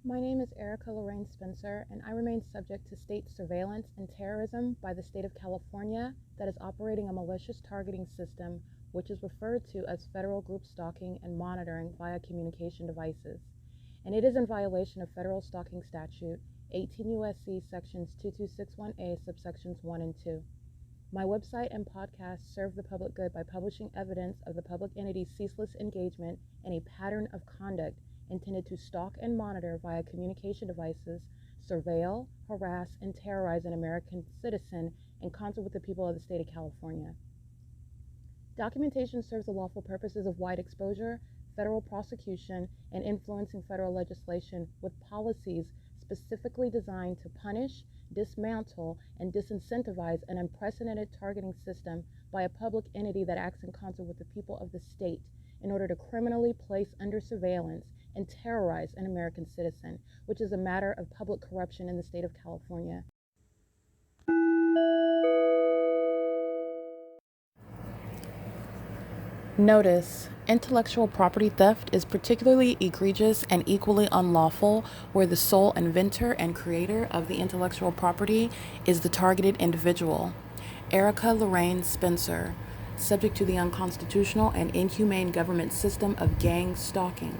My name is Erica Lorraine Spencer, and I remain subject to state surveillance and terrorism by the state of California that is operating a malicious targeting system which is referred to as federal group stalking and monitoring via communication devices. And it is in violation of federal stalking statute 18 U.S.C. sections 2261A subsections 1 and 2. My website and podcast serve the public good by publishing evidence of the public entity's ceaseless engagement in a pattern of conduct intended to stalk and monitor via communication devices, surveil, harass, and terrorize an American citizen in concert with the people of the state of California. Documentation serves the lawful purposes of wide exposure, federal prosecution, and influencing federal legislation with policies specifically designed to punish, dismantle, and disincentivize an unprecedented targeting system by a public entity that acts in concert with the people of the state in order to criminally place under surveillance and terrorize an American citizen, which is a matter of public corruption in the state of California. Notice: intellectual property theft is particularly egregious and equally unlawful where the sole inventor and creator of the intellectual property is the targeted individual. Erica Lorraine Spencer, subject to the unconstitutional and inhumane government system of gang stalking,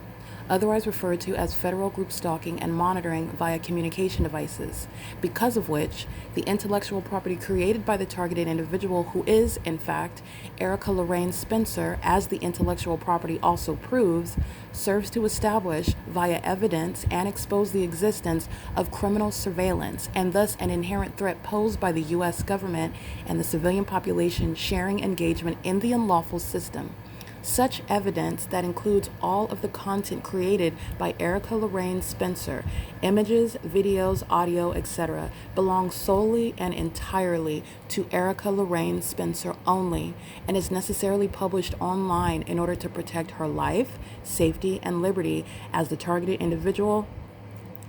otherwise referred to as federal group stalking and monitoring via communication devices, because of which the intellectual property created by the targeted individual, who is, in fact, Erica Lorraine Spencer, as the intellectual property also proves, serves to establish, via evidence, and expose the existence of criminal surveillance, and thus an inherent threat posed by the U.S. government and the civilian population sharing engagement in the unlawful system. Such evidence, that includes all of the content created by Erica Lorraine Spencer, images, videos, audio, etc., belongs solely and entirely to Erica Lorraine Spencer only, and is necessarily published online in order to protect her life, safety, and liberty as the targeted individual,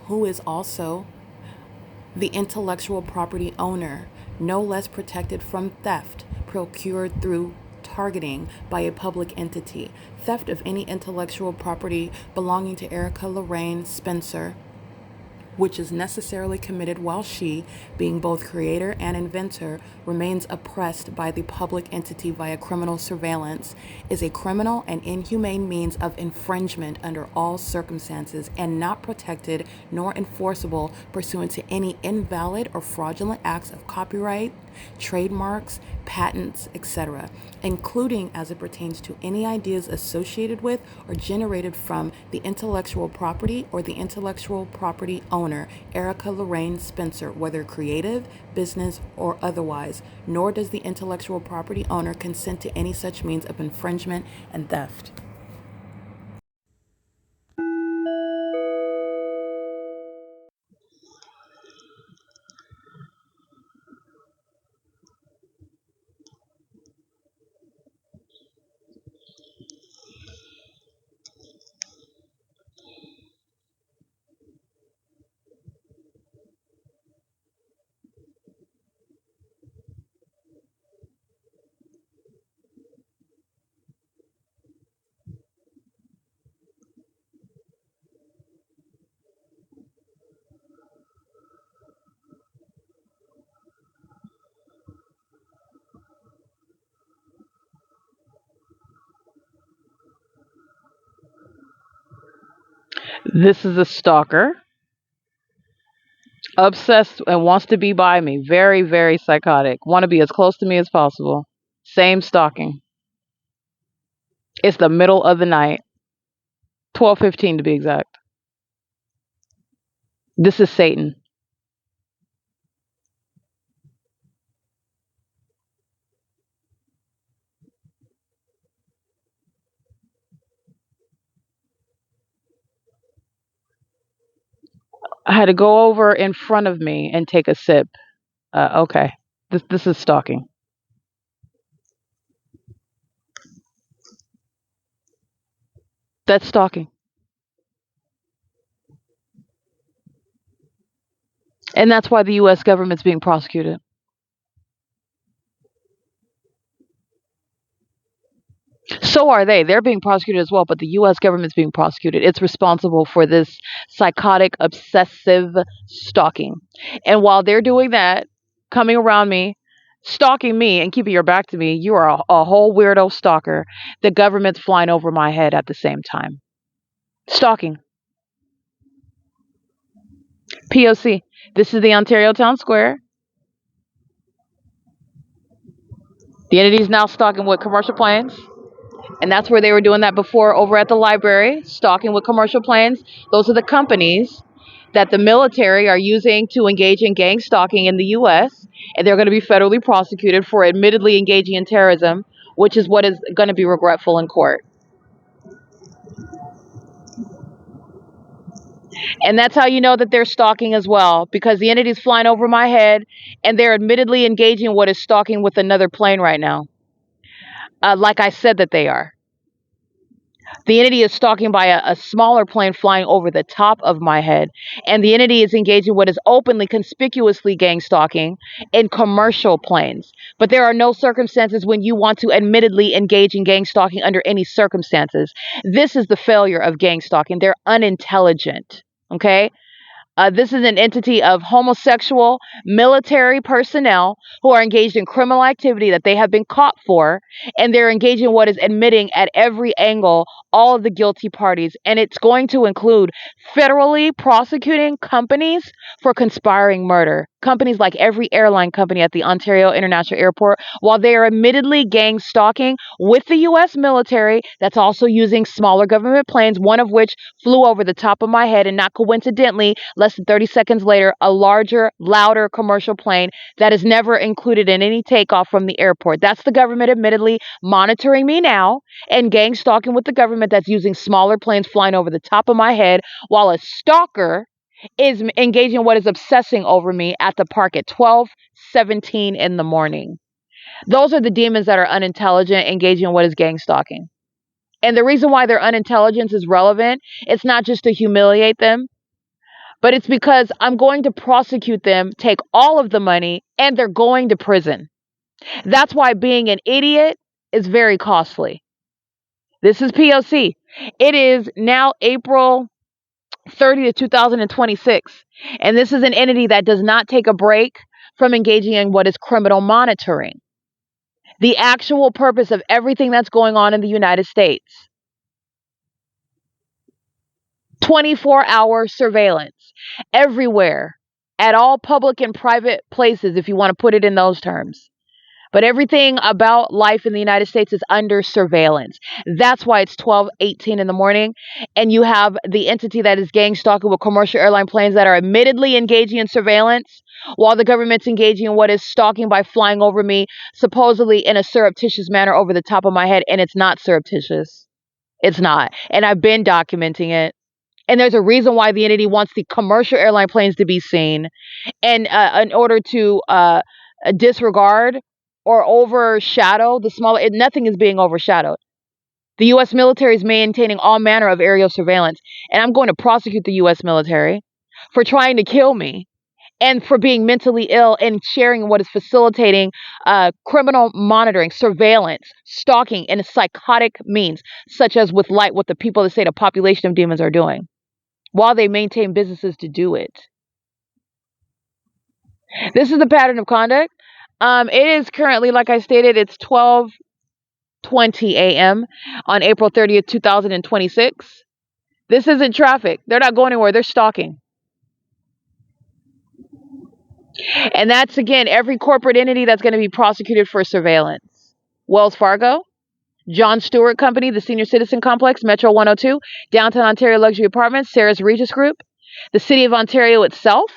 who is also the intellectual property owner, no less protected from theft procured through targeting by a public entity. Theft of any intellectual property belonging to Erica Lorraine Spencer, which is necessarily committed while she, being both creator and inventor, remains oppressed by the public entity via criminal surveillance, is a criminal and inhumane means of infringement under all circumstances, and not protected nor enforceable pursuant to any invalid or fraudulent acts of copyright, trademarks, patents, etc., including as it pertains to any ideas associated with or generated from the intellectual property or the intellectual property owner, Erica Lorraine Spencer, whether creative, business, or otherwise, nor does the intellectual property owner consent to any such means of infringement and theft. This is a stalker, obsessed and wants to be by me. Very, very psychotic. Want to be as close to me as possible. Same stalking. It's the middle of the night, 12:15 to be exact. This is Satan. I had to go over in front of me and take a sip. Okay. This is stalking. That's stalking. And that's why the U.S. government's being prosecuted. So are they. They're being prosecuted as well, but the U.S. government's being prosecuted. It's responsible for this psychotic, obsessive stalking. And while they're doing that, coming around me, stalking me, and keeping your back to me, you are a whole weirdo stalker. The government's flying over my head at the same time. Stalking. P.O.C. This is the Ontario Town Square. The entity is now stalking with commercial planes. And that's where they were doing that before over at the library, stalking with commercial planes. Those are the companies that the military are using to engage in gang stalking in the U.S. And they're going to be federally prosecuted for admittedly engaging in terrorism, which is what is going to be regretful in court. And that's how you know that they're stalking as well, because the entity's flying over my head and they're admittedly engaging in what is stalking with another plane right now. Like I said that they are. The entity is stalking by a smaller plane flying over the top of my head. And the entity is engaging what is openly, conspicuously gang stalking in commercial planes. But there are no circumstances when you want to admittedly engage in gang stalking under any circumstances. This is the failure of gang stalking. They're unintelligent. Okay? This is an entity of homosexual military personnel who are engaged in criminal activity that they have been caught for, and they're engaging in what is admitting at every angle all of the guilty parties. And it's going to include federally prosecuting companies for conspiring murder. Companies like every airline company at the Ontario International Airport, while they are admittedly gang stalking with the U.S. military that's also using smaller government planes, one of which flew over the top of my head, and not coincidentally, less than 30 seconds later, a larger, louder commercial plane that is never included in any takeoff from the airport. That's the government admittedly monitoring me now and gang stalking with the government that's using smaller planes flying over the top of my head, while a stalker is engaging in what is obsessing over me at the park at 12:17 in the morning. Those are the demons that are unintelligent, engaging in what is gang stalking. And the reason why their unintelligence is relevant, it's not just to humiliate them, but it's because I'm going to prosecute them, take all of the money, and they're going to prison. That's why being an idiot is very costly. This is P.O.C. It is now April 30th, 2026. And this is an entity that does not take a break from engaging in what is criminal monitoring. The actual purpose of everything that's going on in the United States. 24-hour surveillance everywhere, at all public and private places, if you want to put it in those terms. But everything about life in the United States is under surveillance. That's why it's 12:18 in the morning. And you have the entity that is gang stalking with commercial airline planes that are admittedly engaging in surveillance, while the government's engaging in what is stalking by flying over me, supposedly in a surreptitious manner over the top of my head. And it's not surreptitious. It's not. And I've been documenting it. And there's a reason why the entity wants the commercial airline planes to be seen. And in order to disregard or overshadow the smaller, nothing is being overshadowed. The U.S. military is maintaining all manner of aerial surveillance. And I'm going to prosecute the U.S. military for trying to kill me and for being mentally ill and sharing what is facilitating criminal monitoring, surveillance, stalking in a psychotic means, such as with light, what the people that say the population of demons are doing, while they maintain businesses to do it. This is the pattern of conduct. It is currently, like I stated, it's 12:20 a.m. on April 30th, 2026. This isn't traffic. They're not going anywhere. They're stalking. And that's, again, every corporate entity that's going to be prosecuted for surveillance. Wells Fargo, John Stewart Company, the Senior Citizen Complex, Metro 102, Downtown Ontario Luxury Apartments, Sarah's Regis Group, the City of Ontario itself,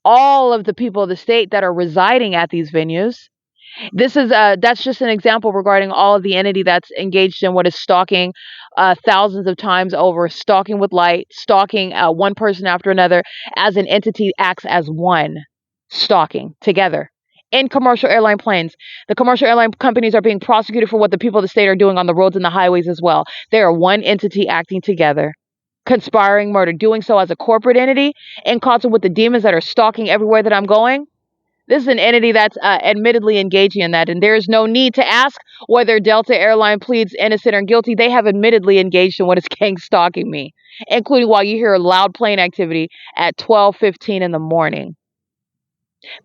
all of the people of the state that are residing at these venues. This is that's just an example regarding all of the entity that's engaged in what is stalking thousands of times over, stalking with light, stalking one person after another as an entity acts as one, stalking together. In commercial airline planes, the commercial airline companies are being prosecuted for what the people of the state are doing on the roads and the highways as well. They are one entity acting together, conspiring murder, doing so as a corporate entity in concert with the demons that are stalking everywhere that I'm going. This is an entity that's admittedly engaging in that, and there is no need to ask whether Delta Airline pleads innocent or guilty. They have admittedly engaged in what is gang stalking me, including while you hear loud plane activity at 12:15 in the morning.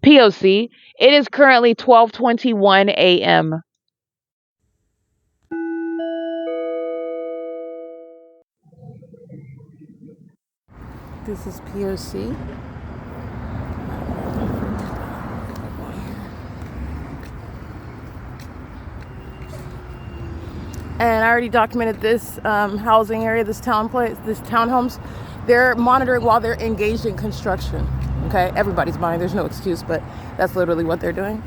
P.O.C. It is currently 12:21 a.m. This is P.O.C. And I already documented this housing area, this townhomes. They're monitoring while they're engaged in construction. Okay, everybody's monitoring. There's no excuse, but that's literally what they're doing.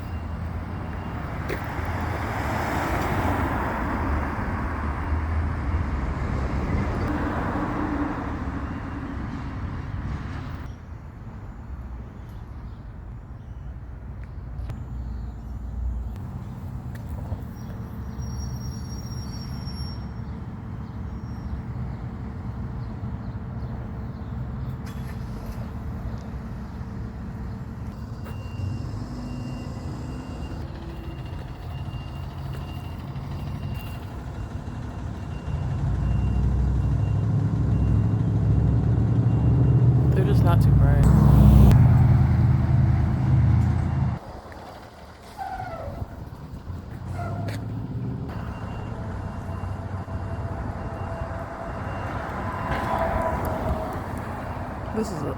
They're just not too bright. This is it.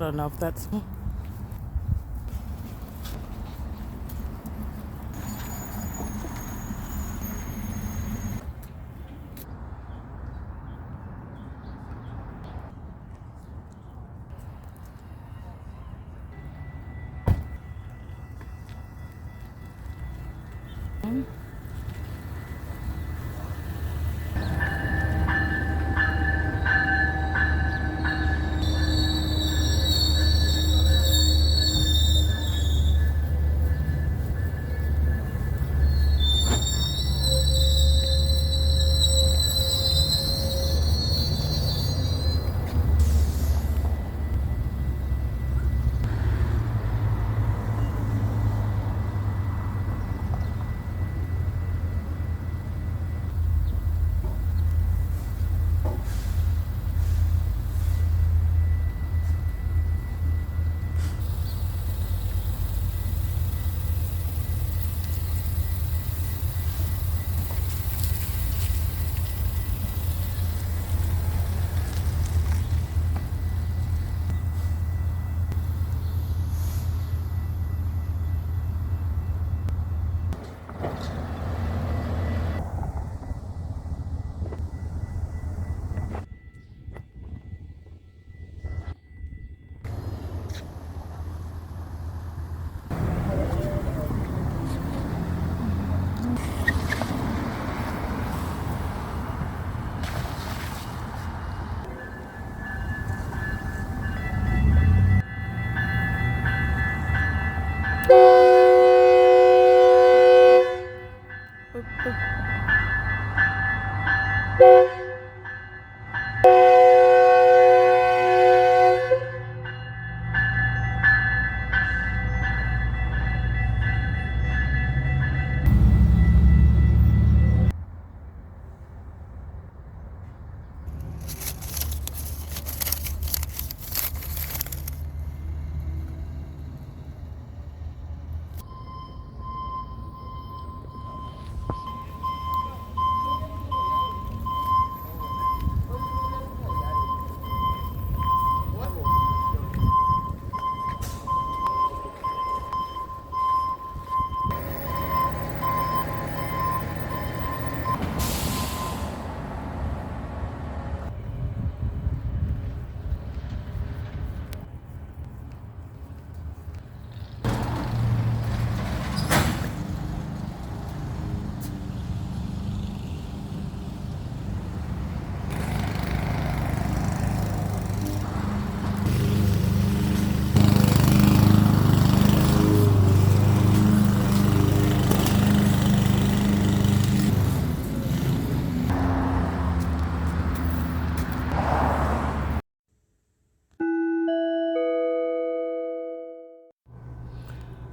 don't know if that's.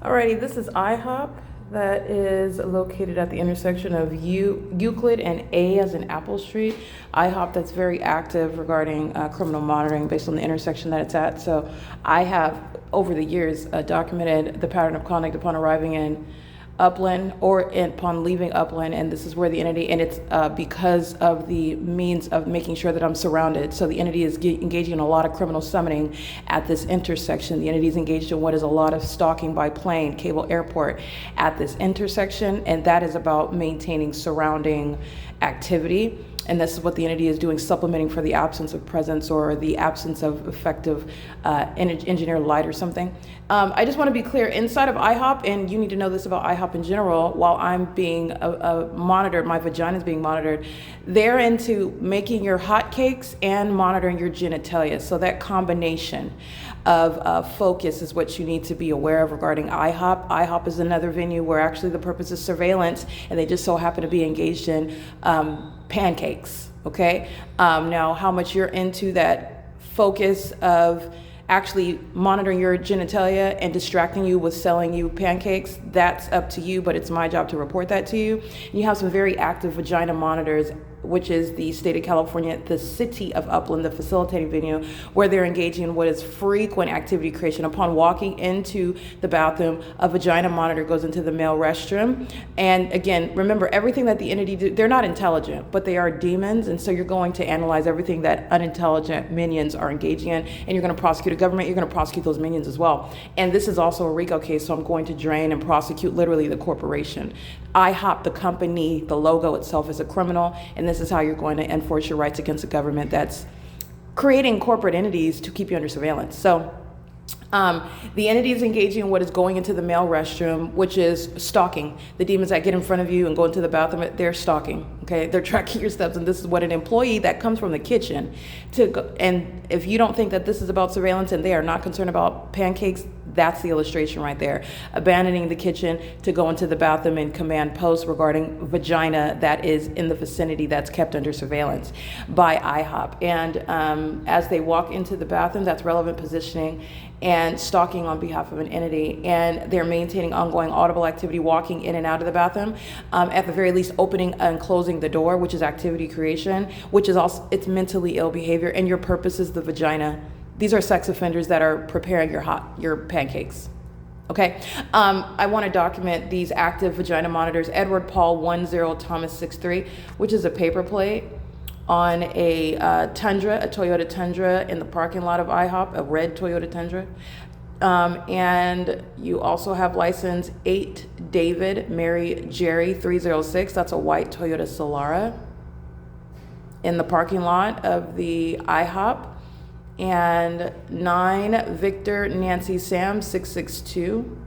Alrighty, this is IHOP that is located at the intersection of Euclid and A as in Apple Street. IHOP that's very active regarding criminal monitoring based on the intersection that it's at. So I have, over the years, documented the pattern of conduct upon arriving in Upland or upon leaving Upland, and this is where the entity, and it's because of the means of making sure that I'm surrounded. So the entity is engaging in a lot of criminal summoning at this intersection. The entity is engaged in what is a lot of stalking by plane, cable airport at this intersection, and that is about maintaining surrounding activity. And this is what the entity is doing, supplementing for the absence of presence or the absence of effective engineer light or something. I just want to be clear, inside of IHOP, and you need to know this about IHOP in general, while I'm being monitored, my vagina is being monitored, they're into making your hotcakes and monitoring your genitalia. So that combination of focus is what you need to be aware of regarding IHOP. IHOP is another venue where actually the purpose is surveillance, and they just so happen to be engaged in pancakes, okay? Now, how much you're into that focus of actually monitoring your genitalia and distracting you with selling you pancakes, that's up to you, but it's my job to report that to you. And you have some very active vagina monitors which is the state of California, the city of Upland, the facilitating venue, where they're engaging in what is frequent activity creation. Upon walking into the bathroom, a vagina monitor goes into the male restroom. And again, remember, everything that the entity do, they're not intelligent, but they are demons. And so you're going to analyze everything that unintelligent minions are engaging in, and you're going to prosecute a government, you're going to prosecute those minions as well. And this is also a RICO case, so I'm going to drain and prosecute literally the corporation. IHOP, the company, the logo itself is a criminal, and this is how you're going to enforce your rights against a government that's creating corporate entities to keep you under surveillance. So the entity is engaging in what is going into the male restroom, which is stalking. The demons that get in front of you and go into the bathroom, they're stalking, okay? They're tracking your steps, and this is what an employee that comes from the kitchen to go, and if you don't think that this is about surveillance and they are not concerned about pancakes, that's the illustration right there. Abandoning the kitchen to go into the bathroom and command posts regarding vagina that is in the vicinity that's kept under surveillance by IHOP. And as they walk into the bathroom, that's relevant positioning and stalking on behalf of an entity. And they're maintaining ongoing audible activity, walking in and out of the bathroom, at the very least opening and closing the door, which is activity creation, which is also, it's mentally ill behavior, and your purpose is the vagina. These are sex offenders that are preparing your pancakes. Okay, I want to document these active vagina monitors. Edward Paul 10 Thomas 63, which is a paper plate on a Tundra, a Toyota Tundra in the parking lot of IHOP, a red Toyota Tundra. And you also have license 8 David Mary Jerry 306. That's a white Toyota Solara in the parking lot of the IHOP. And 9 Victor Nancy Sam 662.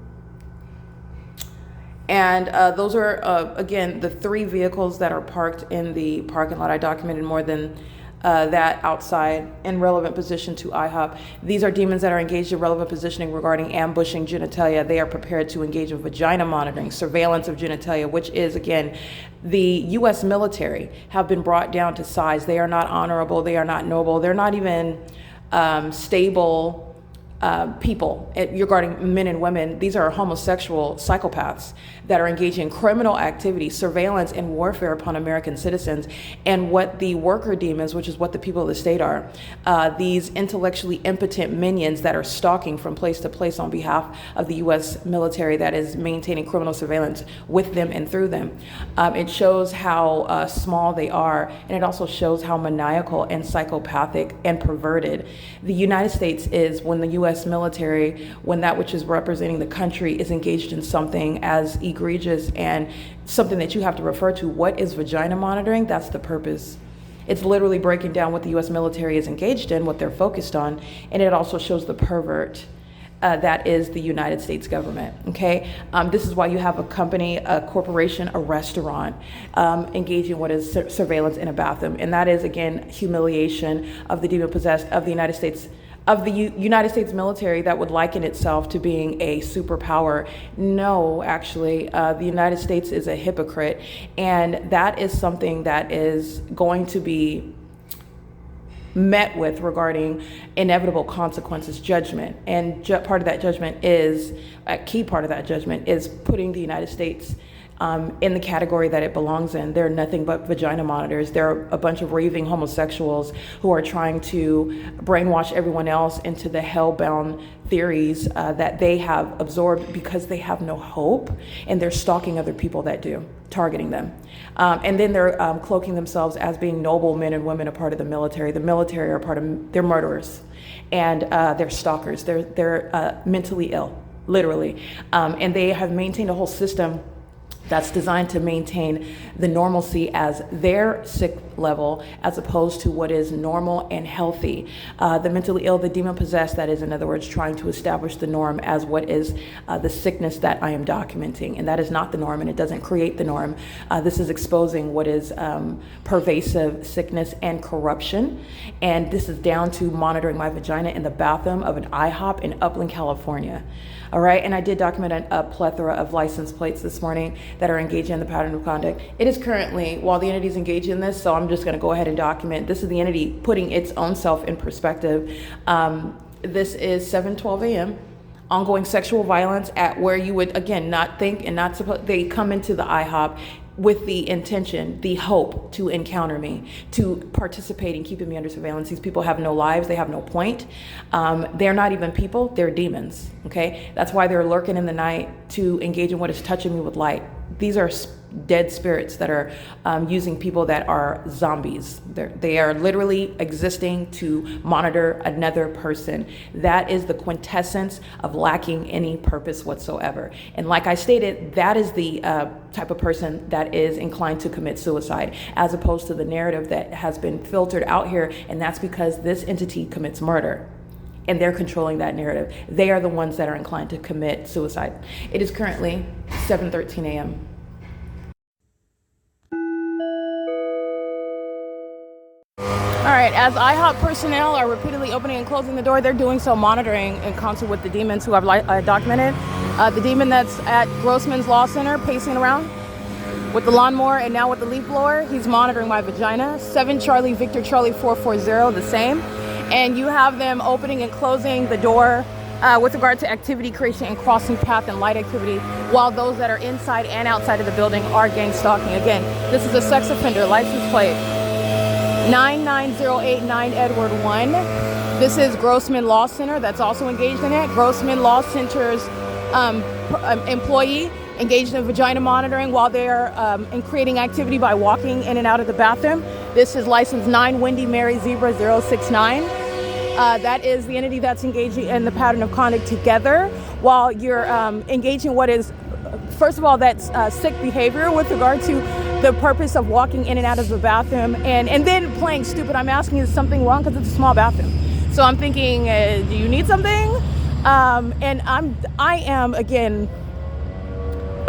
And those are, again, the 3 vehicles that are parked in the parking lot. I documented more than that outside in relevant position to IHOP. These are demons that are engaged in relevant positioning regarding ambushing genitalia. They are prepared to engage in vagina monitoring, surveillance of genitalia, which is, again, the U.S. military have been brought down to size. They are not honorable. They are not noble. They're not even stable people regarding men and women. These are homosexual psychopaths that are engaging in criminal activity, surveillance, and warfare upon American citizens. And what the worker demons, which is what the people of the state are, these intellectually impotent minions that are stalking from place to place on behalf of the U.S. military that is maintaining criminal surveillance with them and through them. It shows how small they are, and it also shows how maniacal and psychopathic and perverted the United States is when the U.S. military, when that which is representing the country is engaged in something as egregious and something that you have to refer to. What is vagina monitoring? That's the purpose. It's literally breaking down what the U.S. military is engaged in, what they're focused on, and it also shows the pervert that is the United States government, okay? This is why you have a company, a corporation, a restaurant engaging in what is surveillance in a bathroom, and that is, again, humiliation of the demon-possessed of the United States, of the United States military that would liken itself to being a superpower. No, actually, the United States is a hypocrite, and that is something that is going to be met with regarding inevitable consequences, judgment. And part of that judgment is, a key part of that judgment is putting the United States in the category that it belongs in. They're nothing but vagina monitors. They're a bunch of raving homosexuals who are trying to brainwash everyone else into the hell-bound theories that they have absorbed because they have no hope, and they're stalking other people that do, targeting them. And then they're cloaking themselves as being noble men and women, a part of the military. The military are part of, they're murderers, and they're stalkers. They're mentally ill, literally. And they have maintained a whole system that's designed to maintain the normalcy as their sick level as opposed to what is normal and healthy. The mentally ill, the demon-possessed, that is, in other words, trying to establish the norm as what is the sickness that I am documenting. And that is not the norm, and it doesn't create the norm. This is exposing what is pervasive sickness and corruption. And this is down to monitoring my vagina in the bathroom of an IHOP in Upland, California. All right, and I did document a plethora of license plates this morning that are engaging in the pattern of conduct. It is currently, while the entity is engaged in this, so I'm just gonna go ahead and document, this is the entity putting its own self in perspective. This is 7:12 a.m. Ongoing sexual violence at where you would, again, not think and not suppose, they come into the IHOP, with the intention, the hope to encounter me, to participate in keeping me under surveillance. These people have no lives, they have no point. They're not even people, they're demons, okay? That's why they're lurking in the night to engage in what is touching me with light. These are dead spirits that are using people that are zombies. They are literally existing to monitor another person. That is the quintessence of lacking any purpose whatsoever. And like I stated, that is the type of person that is inclined to commit suicide, as opposed to the narrative that has been filtered out here, and that's because this entity commits murder. And they're controlling that narrative. They are the ones that are inclined to commit suicide. It is currently 7:13 a.m. All right, as IHOP personnel are repeatedly opening and closing the door, they're doing so monitoring in concert with the demons who I've documented. The demon that's at Grossman's Law Center pacing around with the lawnmower and now with the leaf blower, he's monitoring my vagina. 7 Charlie Victor Charlie 440, the same. And you have them opening and closing the door with regard to activity creation and crossing path and light activity, while those that are inside and outside of the building are gang stalking. Again, this is a sex offender, license plate 99089 Edward 1. This is Grossman Law Center that's also engaged in it. Grossman Law Center's employee engaged in vagina monitoring while they're in creating activity by walking in and out of the bathroom. This is license 9 Wendy Mary Zebra 069. That is the entity that's engaging in the pattern of conduct together while you're engaging what is, first of all, that's sick behavior with regard to the purpose of walking in and out of the bathroom and then playing stupid. I'm asking, is something wrong? Because it's a small bathroom. So I'm thinking, do you need something? And I am, again,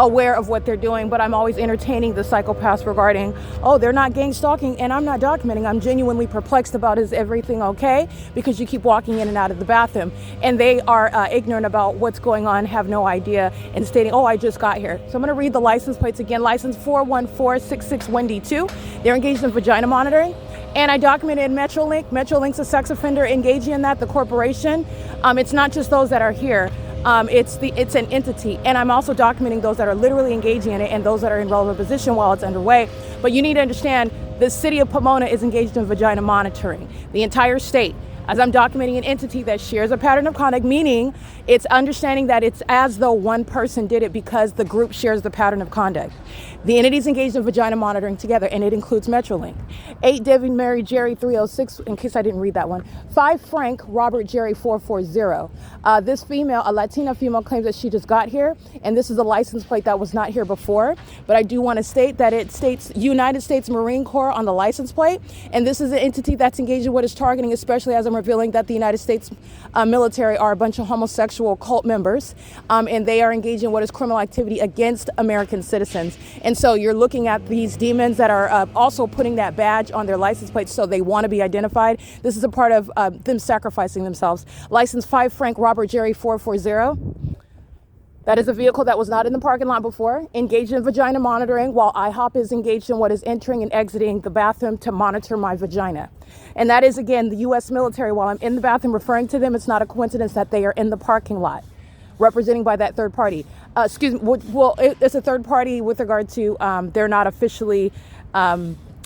aware of what they're doing, but I'm always entertaining the psychopaths regarding, oh, they're not gang stalking and I'm not documenting. I'm genuinely perplexed about, is everything okay? Because you keep walking in and out of the bathroom, and they are ignorant about what's going on, have no idea, and stating, oh, I just got here. So I'm going to read the license plates again. License 41466 Wendy 2. They're engaged in vagina monitoring. And I documented Metrolink. Metrolink's a sex offender engaging in that, the corporation. It's not just those that are here. It's an entity, and I'm also documenting those that are literally engaging in it and those that are in relevant position while it's underway. But you need to understand, the city of Pomona is engaged in vagina monitoring. The entire state, as I'm documenting an entity that shares a pattern of conduct, meaning it's understanding that it's as though one person did it because the group shares the pattern of conduct. The entities engaged in vagina monitoring together, and it includes Metrolink. 8 Devin Mary Jerry 306, in case I didn't read that one. 5 Frank Robert Jerry 440. This female, a Latina female, claims that she just got here, and this is a license plate that was not here before. But I do want to state that it states United States Marine Corps on the license plate, and this is an entity that's engaged in what is targeting, especially as I'm revealing that the United States military are a bunch of homosexual cult members, and they are engaged in what is criminal activity against American citizens. And so you're looking at these demons that are also putting that badge on their license plates so they want to be identified. This is a part of them sacrificing themselves. License 5 Frank Robert Jerry 440. That is a vehicle that was not in the parking lot before, engaged in vagina monitoring while IHOP is engaged in what is entering and exiting the bathroom to monitor my vagina. And that is, again, the U.S. military. While I'm in the bathroom referring to them, it's not a coincidence that they are in the parking lot, representing by that third party. Well, it's a third party with regard to they're not officially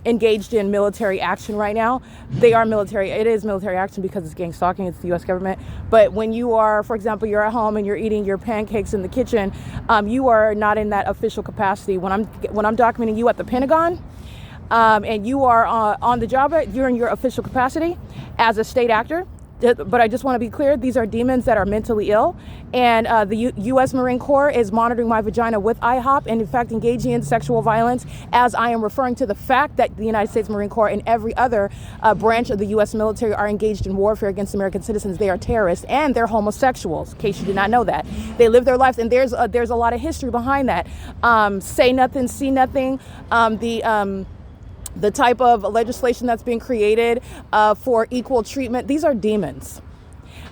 engaged in military action right now. They are military. It is military action because it's gang stalking. It's the U.S. government. But when you are, for example, you're at home and you're eating your pancakes in the kitchen, you are not in that official capacity. When I'm documenting you at the Pentagon, and you are on the job, you're in your official capacity as a state actor. But I just want to be clear, these are demons that are mentally ill, and the U.S. Marine Corps is monitoring my vagina with IHOP and in fact engaging in sexual violence, as I am referring to the fact that the United States Marine Corps and every other branch of the U.S. military are engaged in warfare against American citizens. They are terrorists and they're homosexuals, in case you did not know that. They live their lives, and there's a lot of history behind that. Say nothing, see nothing. The type of legislation that's being created for equal treatment, these are demons.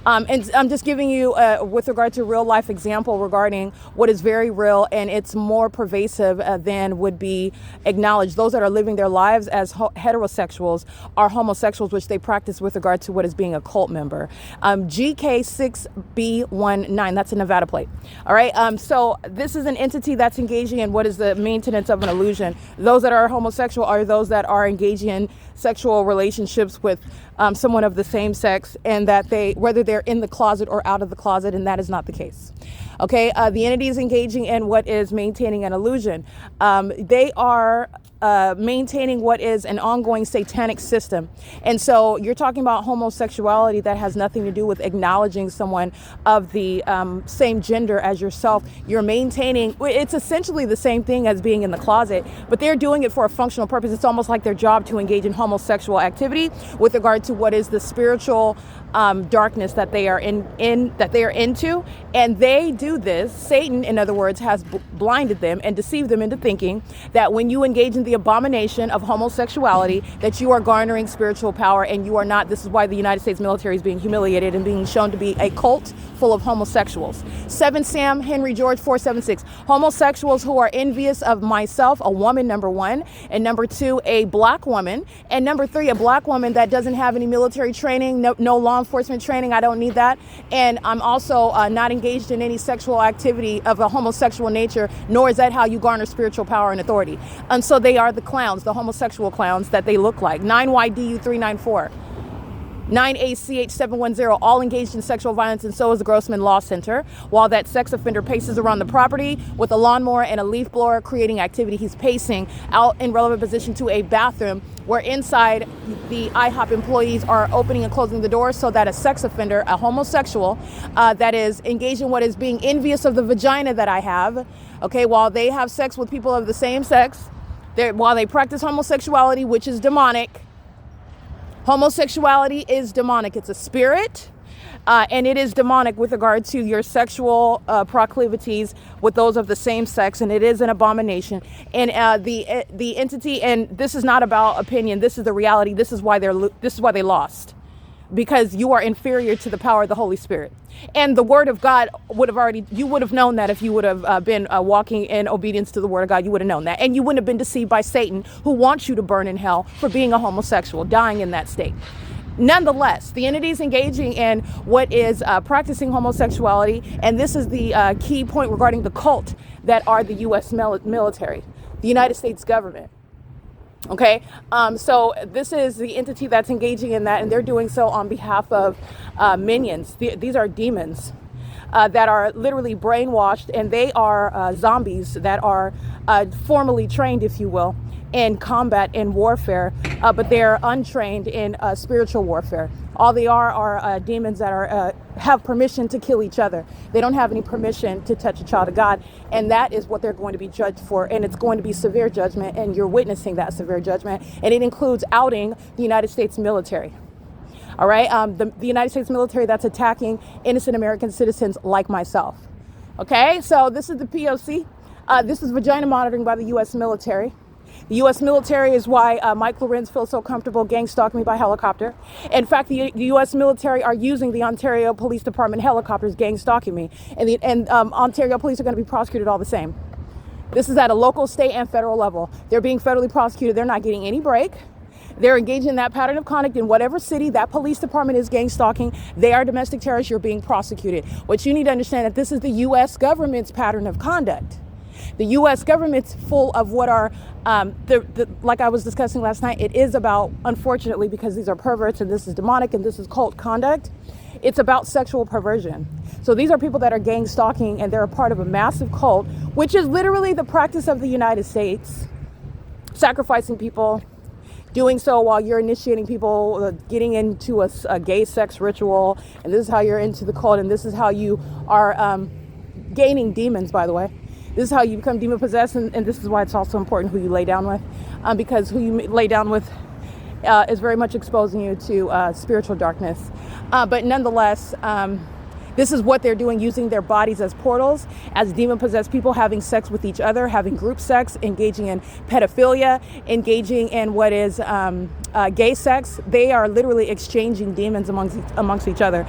And I'm just giving you, with regard to real life example regarding what is very real, and it's more pervasive than would be acknowledged. Those that are living their lives as heterosexuals are homosexuals, which they practice with regard to what is being a cult member. GK6B19, that's a Nevada plate. All right. So this is an entity that's engaging in what is the maintenance of an illusion. Those that are homosexual are those that are engaging in sexual relationships with someone of the same sex, and that whether they're in the closet or out of the closet, and that is not the case. Okay, the entity is engaging in what is maintaining an illusion. They are maintaining what is an ongoing satanic system. And so you're talking about homosexuality that has nothing to do with acknowledging someone of the same gender as yourself. You're maintaining, it's essentially the same thing as being in the closet, but they're doing it for a functional purpose. It's almost like their job to engage in homosexual activity with regard to what is the spiritual darkness that they are into, and they do this. Satan, in other words, has blinded them and deceived them into thinking that when you engage in the abomination of homosexuality, that you are garnering spiritual power, and you are not. This is why the United States military is being humiliated and being shown to be a cult full of homosexuals. 7 Sam Henry George 476. Homosexuals who are envious of myself, a woman, number one, and number two, a black woman, and number three, a black woman that doesn't have any military training, no law enforcement training. I don't need that. And I'm also not engaged in any sexual activity of a homosexual nature, nor is that how you garner spiritual power and authority. And so they are the clowns, the homosexual clowns that they look like. 9YDU394. 9ACH710, all engaged in sexual violence, and so is the Grossman Law Center. While that sex offender paces around the property with a lawnmower and a leaf blower creating activity, he's pacing out in relevant position to a bathroom where inside the IHOP employees are opening and closing the doors so that a sex offender, a homosexual, that is engaged in what is being envious of the vagina that I have, okay, while they have sex with people of the same sex, while they practice homosexuality, which is demonic. Homosexuality is demonic. It's a spirit, and it is demonic with regard to your sexual proclivities with those of the same sex, and it is an abomination. And the entity, and this is not about opinion. This is the reality. This is why they lost, because you are inferior to the power of the Holy Spirit. And the word of God you would have known that if you would have been walking in obedience to the word of God. You would have known that. And you wouldn't have been deceived by Satan, who wants you to burn in hell for being a homosexual, dying in that state. Nonetheless, the entity is engaging in what is practicing homosexuality. And this is the key point regarding the cult that are the U.S. military, the United States government. Okay, so this is the entity that's engaging in that, and they're doing so on behalf of minions. These are demons that are literally brainwashed, and they are zombies that are formally trained, if you will, in combat and warfare, but they're untrained in spiritual warfare. All they are demons that have permission to kill each other. They don't have any permission to touch a child of God, and that is what they're going to be judged for, and it's going to be severe judgment, and you're witnessing that severe judgment, and it includes outing the United States military. All right, the United States military that's attacking innocent American citizens like myself. Okay, so this is the P.O.C. This is vagina monitoring by the U.S. military. The U.S. military is why Mike Lorenz feels so comfortable gang stalking me by helicopter. In fact, the U.S. military are using the Ontario Police Department helicopters gang stalking me. And Ontario police are going to be prosecuted all the same. This is at a local, state, and federal level. They're being federally prosecuted. They're not getting any break. They're engaged in that pattern of conduct in whatever city that police department is gang stalking. They are domestic terrorists. You're being prosecuted. What you need to understand that this is the U.S. government's pattern of conduct. The U.S. government's full of what are, like I was discussing last night, it is about, unfortunately, because these are perverts and this is demonic and this is cult conduct, it's about sexual perversion. So these are people that are gang stalking, and they're a part of a massive cult, which is literally the practice of the United States, sacrificing people, doing so while you're initiating people, getting into a gay sex ritual, and this is how you're into the cult, and this is how you are gaining demons, by the way. This is how you become demon possessed, and this is why it's also important who you lay down with, because who you lay down with is very much exposing you to spiritual darkness. But nonetheless, This is what they're doing, using their bodies as portals, as demon-possessed people, having sex with each other, having group sex, engaging in pedophilia, engaging in what is gay sex. They are literally exchanging demons amongst each other.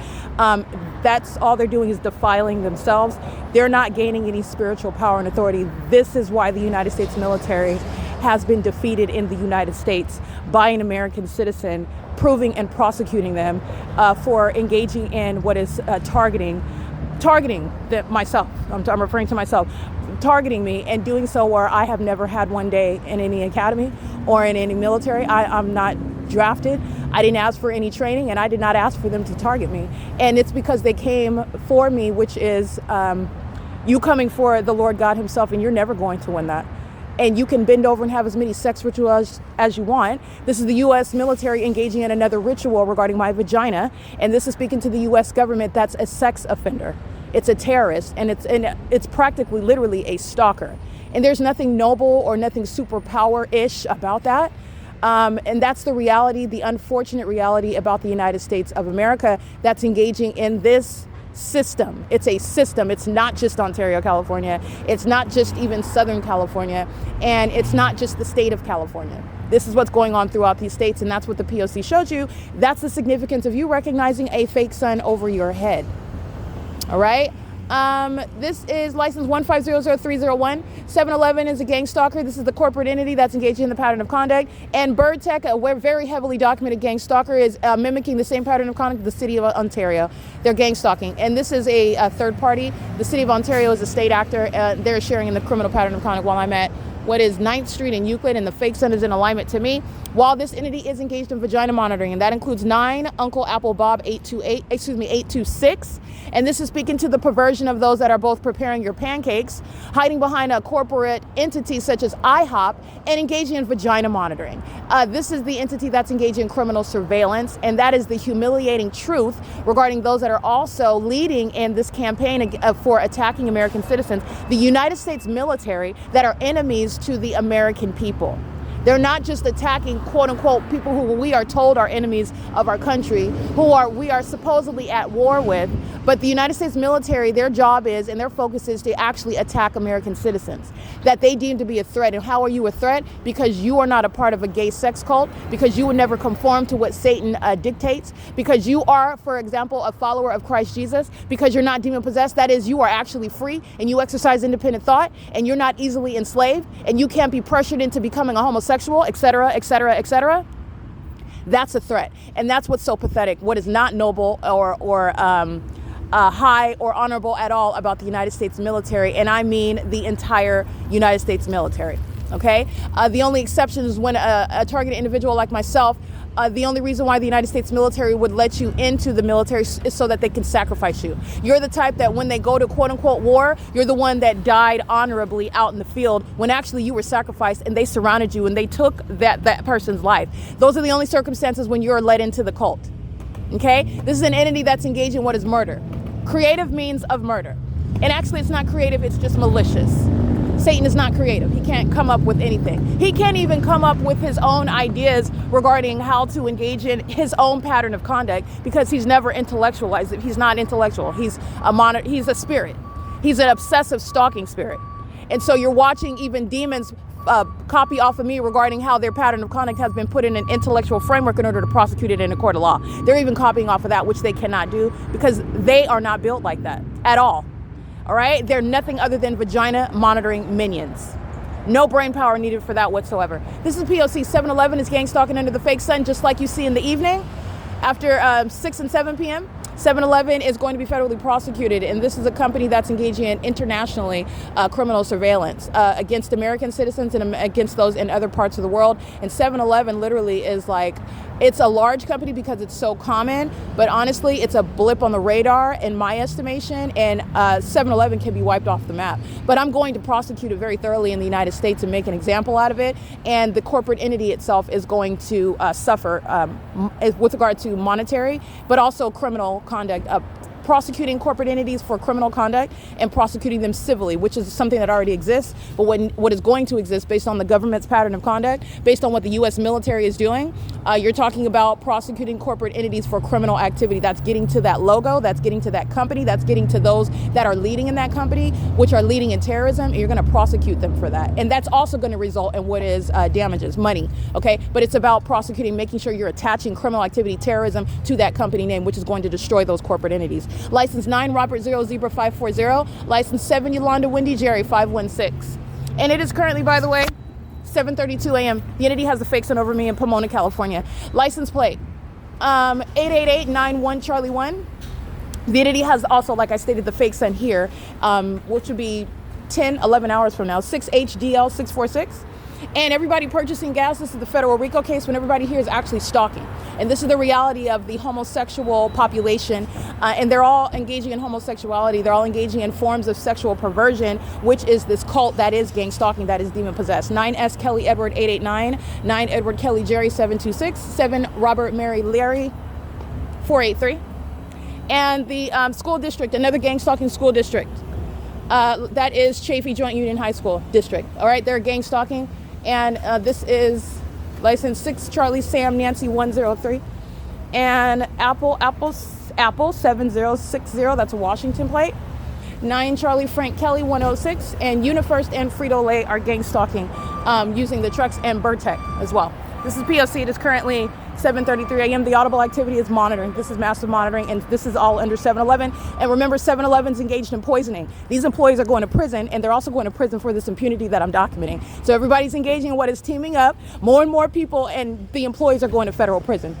That's all they're doing, is defiling themselves. They're not gaining any spiritual power and authority. This is why the United States military has been defeated in the United States by an American citizen, proving and prosecuting them for engaging in what is targeting myself. I'm referring to myself, targeting me, and doing so where I have never had one day in any academy or in any military. I'm not drafted. I didn't ask for any training, and I did not ask for them to target me. And it's because they came for me, which is you coming for the Lord God himself, and you're never going to win that. And you can bend over and have as many sex rituals as you want. This is the U.S. military engaging in another ritual regarding my vagina. And this is speaking to the U.S. government that's a sex offender. It's a terrorist, and it's practically literally a stalker. And there's nothing noble or nothing superpower-ish about that. And that's the reality, the unfortunate reality about the United States of America that's engaging in this system. It's a system. It's not just Ontario, California. It's not just even Southern California. And it's not just the state of California. This is what's going on throughout these states, and that's what the P.O.C. showed you. That's the significance of you recognizing a fake sun over your head. All right? This is license 1500301. 7-Eleven is a gang stalker. This is the corporate entity that's engaging in the pattern of conduct. And Bird Tech, a very heavily documented gang stalker, is mimicking the same pattern of conduct of the city of Ontario. They're gang stalking. And this is a third party. The city of Ontario is a state actor. They're sharing in the criminal pattern of conduct while I'm at what is 9th Street in Euclid, and the fake sun is in alignment to me, while this entity is engaged in vagina monitoring, and that includes 9 Uncle Apple Bob 826, and this is speaking to the perversion of those that are both preparing your pancakes, hiding behind a corporate entity such as IHOP, and engaging in vagina monitoring. This is the entity that's engaging in criminal surveillance, and that is the humiliating truth regarding those that are also leading in this campaign for attacking American citizens, the United States military, that are enemies to the American people. They're not just attacking, quote unquote, people who we are told are enemies of our country, we are supposedly at war with, but the United States military, their job is, and their focus is to actually attack American citizens that they deem to be a threat. And how are you a threat? Because you are not a part of a gay sex cult, because you would never conform to what Satan dictates, because you are, for example, a follower of Christ Jesus, because you're not demon possessed. That is, you are actually free and you exercise independent thought, and you're not easily enslaved, and you can't be pressured into becoming a homosexual, etc., etc., etc. That's a threat, and that's what's so pathetic. What is not noble or high or honorable at all about the United States military, and I mean the entire United States military. Okay, the only exception is when a targeted individual like myself. The only reason why the United States military would let you into the military is so that they can sacrifice you. You're the type that when they go to quote unquote war, you're the one that died honorably out in the field when actually you were sacrificed and they surrounded you and they took that person's life. Those are the only circumstances when you're led into the cult. Okay? This is an entity that's engaged in what is murder. Creative means of murder. And actually it's not creative, it's just malicious. Satan is not creative. He can't come up with anything. He can't even come up with his own ideas regarding how to engage in his own pattern of conduct because he's never intellectualized it. He's not intellectual. He's a spirit. He's an obsessive stalking spirit. And so you're watching even demons copy off of me regarding how their pattern of conduct has been put in an intellectual framework in order to prosecute it in a court of law. They're even copying off of that, which they cannot do because they are not built like that at all. All right, they're nothing other than vagina monitoring minions. No brain power needed for that whatsoever. This is P.O.C. 7-Eleven is gang stalking under the fake sun, just like you see in the evening. After 6 and 7 p.m., 7-Eleven is going to be federally prosecuted, and this is a company that's engaging in internationally criminal surveillance against American citizens and against those in other parts of the world. And 7-Eleven literally is like, it's a large company because it's so common, but honestly, it's a blip on the radar in my estimation, and 7-Eleven can be wiped off the map. But I'm going to prosecute it very thoroughly in the United States and make an example out of it, and the corporate entity itself is going to suffer with regard to monetary, but also criminal conduct prosecuting corporate entities for criminal conduct and prosecuting them civilly, which is something that already exists. But what is going to exist based on the government's pattern of conduct, based on what the U.S. military is doing, you're talking about prosecuting corporate entities for criminal activity. That's getting to that logo, that's getting to that company, that's getting to those that are leading in that company, which are leading in terrorism, and you're going to prosecute them for that. And that's also going to result in what is damages, money, okay? But it's about prosecuting, making sure you're attaching criminal activity, terrorism to that company name, which is going to destroy those corporate entities. License 9 Robert 0 Zebra 540, license 7 Yolanda Wendy Jerry 516. And it is currently, by the way, 7:32 a.m. The entity has the fake sun over me in Pomona, California. License plate 88891 Charlie 1. The entity has also, like I stated, the fake sun here, which would be 11 hours from now, 6HDL 646. And everybody purchasing gas, this is the federal RICO case when everybody here is actually stalking. And this is the reality of the homosexual population. And they're all engaging in homosexuality. They're all engaging in forms of sexual perversion, which is this cult that is gang stalking, that is demon possessed. 9S Kelly Edward 889, 9 Edward Kelly Jerry 726, 7 Robert Mary Larry 483. And the school district, another gang stalking school district, that is Chaffee Joint Union High School District. All right, they're gang stalking. And this is license 6 Charlie Sam Nancy 103. And Apple 7060, that's a Washington plate. 9 Charlie Frank Kelly 106. And UniFirst and Frito-Lay are gang stalking using the trucks and Burtec as well. This is P.O.C. It is currently 7:33 a.m. The audible activity is monitoring. This is massive monitoring, and this is all under 7-Eleven. And remember, 7-Eleven's engaged in poisoning. These employees are going to prison, and they're also going to prison for this impunity that I'm documenting. So everybody's engaging in what is teaming up. More and more people and the employees are going to federal prison.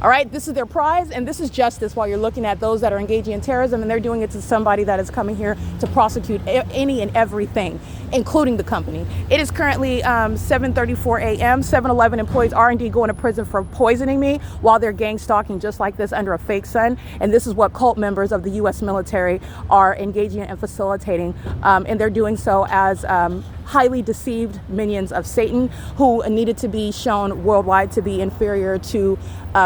All right, this is their prize, and this is justice while you're looking at those that are engaging in terrorism, and they're doing it to somebody that is coming here to prosecute any and everything, including the company. It is currently 7:34 a.m. 7-Eleven employees are indeed going to prison for poisoning me while they're gang stalking just like this under a fake sun. And this is what cult members of the U.S. military are engaging in and facilitating. And they're doing so as highly deceived minions of Satan who needed to be shown worldwide to be inferior to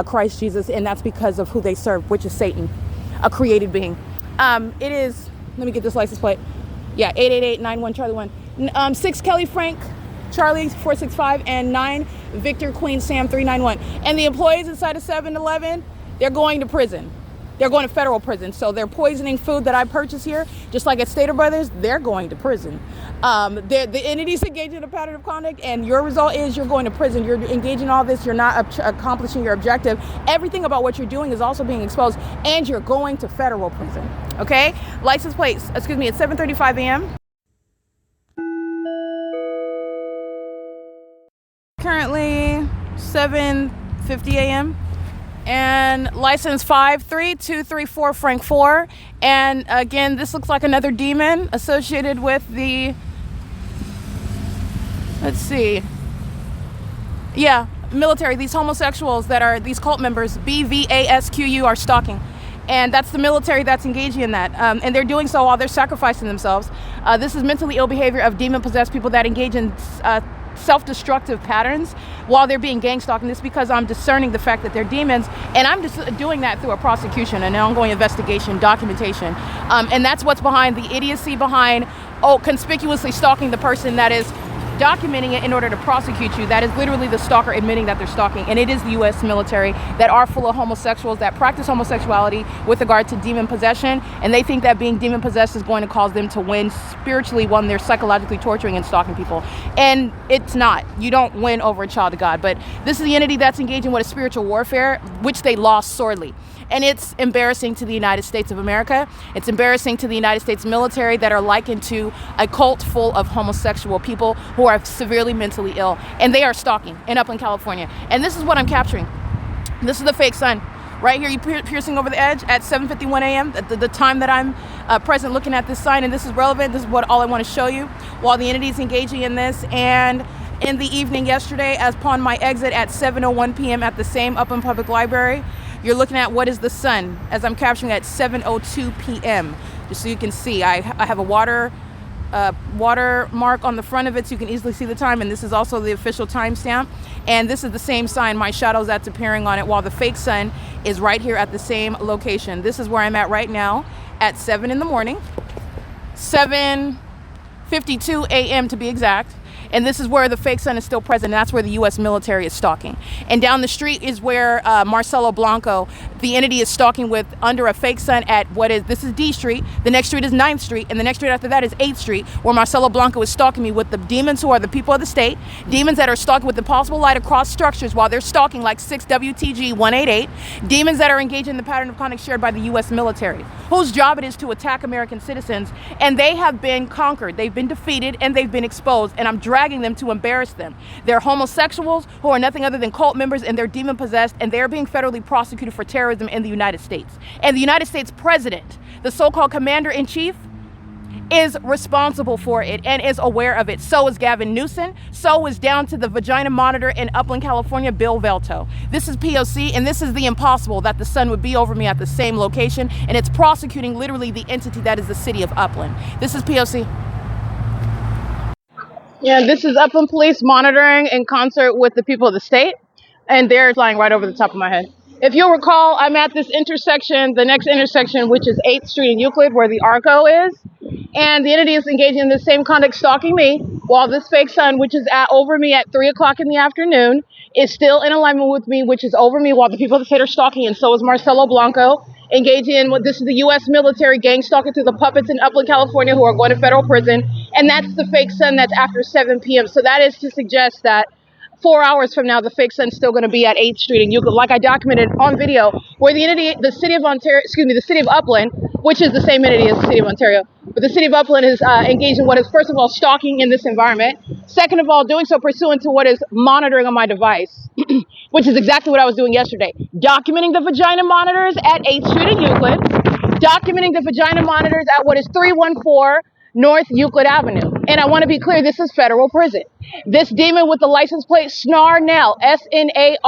Christ Jesus. And that's because of who they serve, which is Satan, a created being. It is, let me get this license plate. Yeah, 88891 Charlie 1. 6 Kelly Frank Charlie 465 and 9 Victor Queen Sam 391. And the employees inside of 7-Eleven, they're going to prison. They're going to federal prison. So they're poisoning food that I purchase here, just like at Stater Brothers, they're going to prison. The entities engaged in a pattern of conduct, and your result is you're going to prison. You're engaging in all this. You're not accomplishing your objective. Everything about what you're doing is also being exposed, and you're going to federal prison. Okay? License plates, excuse me, it's 7:35 a.m. Currently 7:50 a.m. and license 53234 Frank 4. And again, this looks like another demon associated with the, let's see, yeah, military. These homosexuals that are these cult members, BVASQU, are stalking. And that's the military that's engaging in that. And they're doing so while they're sacrificing themselves. This is mentally ill behavior of demon-possessed people that engage in self-destructive patterns while they're being gang stalked. And this is because I'm discerning the fact that they're demons, and I'm just doing that through a prosecution, an ongoing investigation, documentation. And that's what's behind the idiocy behind, conspicuously stalking the person that is documenting it in order to prosecute you. That is literally the stalker admitting that they're stalking. And it is the U.S. military that are full of homosexuals that practice homosexuality with regard to demon possession. And they think that being demon possessed is going to cause them to win spiritually when they're psychologically torturing and stalking people. And it's not. You don't win over a child of God. But this is the entity that's engaging with a spiritual warfare, which they lost sorely. And it's embarrassing to the United States of America. It's embarrassing to the United States military that are likened to a cult full of homosexual people who are severely mentally ill. And they are stalking in Upland, California. And this is what I'm capturing. This is the fake sun. Right here, you piercing over the edge at 7:51 a.m., the time that I'm present looking at this sign. And this is relevant. This is what all I want to show you while the entity is engaging in this. And in the evening yesterday, as upon my exit at 7:01 p.m. at the same Upland Public Library, you're looking at what is the sun as I'm capturing at 7:02 p.m. Just so you can see, I have a water mark on the front of it so you can easily see the time, and this is also the official timestamp. And this is the same sign, my shadow that's appearing on it, while the fake sun is right here at the same location. This is where I'm at right now at 7 in the morning, 7:52 a.m. to be exact. And this is where the fake sun is still present. And that's where the U.S. military is stalking. And down the street is where Marcelo Blanco, the entity, is stalking with under a fake sun at this is D Street. The next street is 9th Street. And the next street after that is 8th Street, where Marcelo Blanco is stalking me with the demons who are the people of the state. Demons that are stalking with impossible light across structures while they're stalking like 6 WTG 188. Demons that are engaged in the pattern of conduct shared by the U.S. military, whose job it is to attack American citizens. And they have been conquered. They've been defeated and they've been exposed. And I'm dragging them to embarrass them. They're homosexuals who are nothing other than cult members, and they're demon possessed, and they're being federally prosecuted for terrorism in the United States. And the United States president, the so-called commander-in-chief, is responsible for it and is aware of it. So is Gavin Newsom. So is down to the vagina monitor in Upland, California, Bill Velto. This is P.O.C. and this is the impossible that the sun would be over me at the same location, and it's prosecuting literally the entity that is the city of Upland. This is P.O.C. Yeah, this is Upland Police monitoring in concert with the people of the state, and they're flying right over the top of my head. If you'll recall, I'm at this intersection, the next intersection, which is 8th Street in Euclid, where the ARCO is, and the entity is engaging in the same conduct, stalking me, while this fake sun, which is over me at 3 o'clock in the afternoon, is still in alignment with me, which is over me while the people of the state are stalking, and so is Marcelo Blanco, engaging in what this is the U.S. military gang stalking through the puppets in Upland, California, who are going to federal prison, and that's the fake sun that's after 7 p.m. So that is to suggest that 4 hours from now, the fake sun's still going to be at 8th Street in Euclid, like I documented on video, where the entity, the city of Upland, which is the same entity as the city of Ontario, but the city of Upland is engaged in what is, first of all, stalking in this environment. Second of all, doing so pursuant to what is monitoring on my device, which is exactly what I was doing yesterday. Documenting the vagina monitors at 8th Street in Euclid, documenting the vagina monitors at what is 314 North Euclid Avenue. And I want to be clear, this is federal prison. This demon with the license plate Snarnell, Snarnel,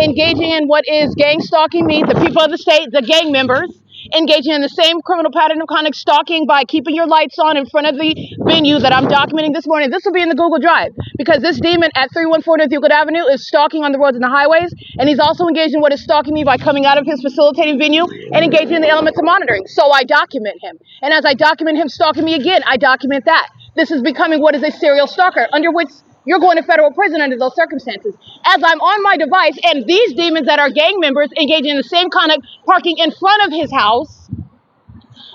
engaging in what is gang stalking me, the people of the state, the gang members, engaging in the same criminal pattern of conduct, stalking by keeping your lights on in front of the venue that I'm documenting this morning. This will be in the Google Drive, because this demon at 314 North Euclid Avenue is stalking on the roads and the highways, and he's also engaged in what is stalking me by coming out of his facilitating venue and engaging in the elements of monitoring. So I document him. And as I document him stalking me again, I document that. This is becoming what is a serial stalker, under which you're going to federal prison under those circumstances. As I'm on my device, and these demons that are gang members engaging in the same conduct, parking in front of his house,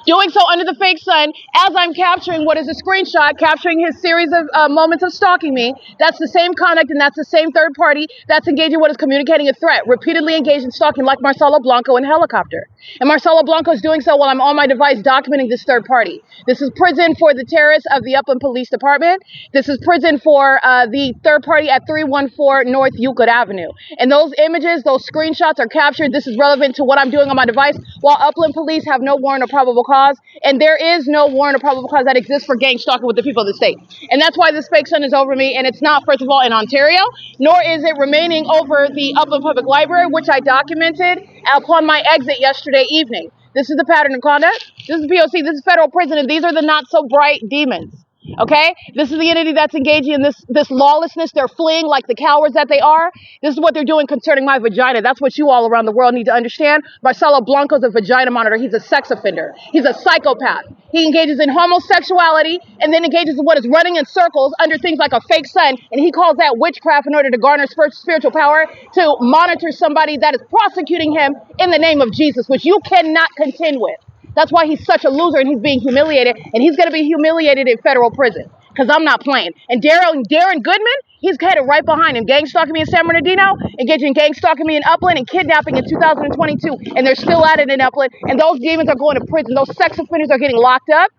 doing so under the fake sun, as I'm capturing what is a screenshot, capturing his series of moments of stalking me. That's the same conduct, and that's the same third party that's engaging what is communicating a threat, repeatedly engaged in stalking, like Marcelo Blanco in helicopter. And Marcelo Blanco is doing so while I'm on my device documenting this third party. This is prison for the terrorists of the Upland Police Department. This is prison for the third party at 314 North Euclid Avenue. And those images, those screenshots are captured. This is relevant to what I'm doing on my device, while Upland Police have no warrant or probable cause. And there is no warrant or probable cause that exists for gang stalking with the people of the state. And that's why this fake sun is over me. And it's not, first of all, in Ontario, nor is it remaining over the Upland Public Library, which I documented upon my exit yesterday evening. This is the pattern of conduct. This is P.O.C. This is federal prison, and these are the not so bright demons. Okay? This is the entity that's engaging in this lawlessness. They're fleeing like the cowards that they are. This is what they're doing concerning my vagina. That's what you all around the world need to understand. Marcelo Blanco's a vagina monitor. He's a sex offender. He's a psychopath. He engages in homosexuality and then engages in what is running in circles under things like a fake sun, and he calls that witchcraft in order to garner spiritual power to monitor somebody that is prosecuting him in the name of Jesus, which you cannot contend with. That's why he's such a loser, and he's being humiliated, and he's going to be humiliated in federal prison, because I'm not playing. And Darren Goodman, he's headed right behind him, gang stalking me in San Bernardino, engaging in gang stalking me in Upland, and kidnapping in 2022, and they're still at it in Upland, and those demons are going to prison. Those sex offenders are getting locked up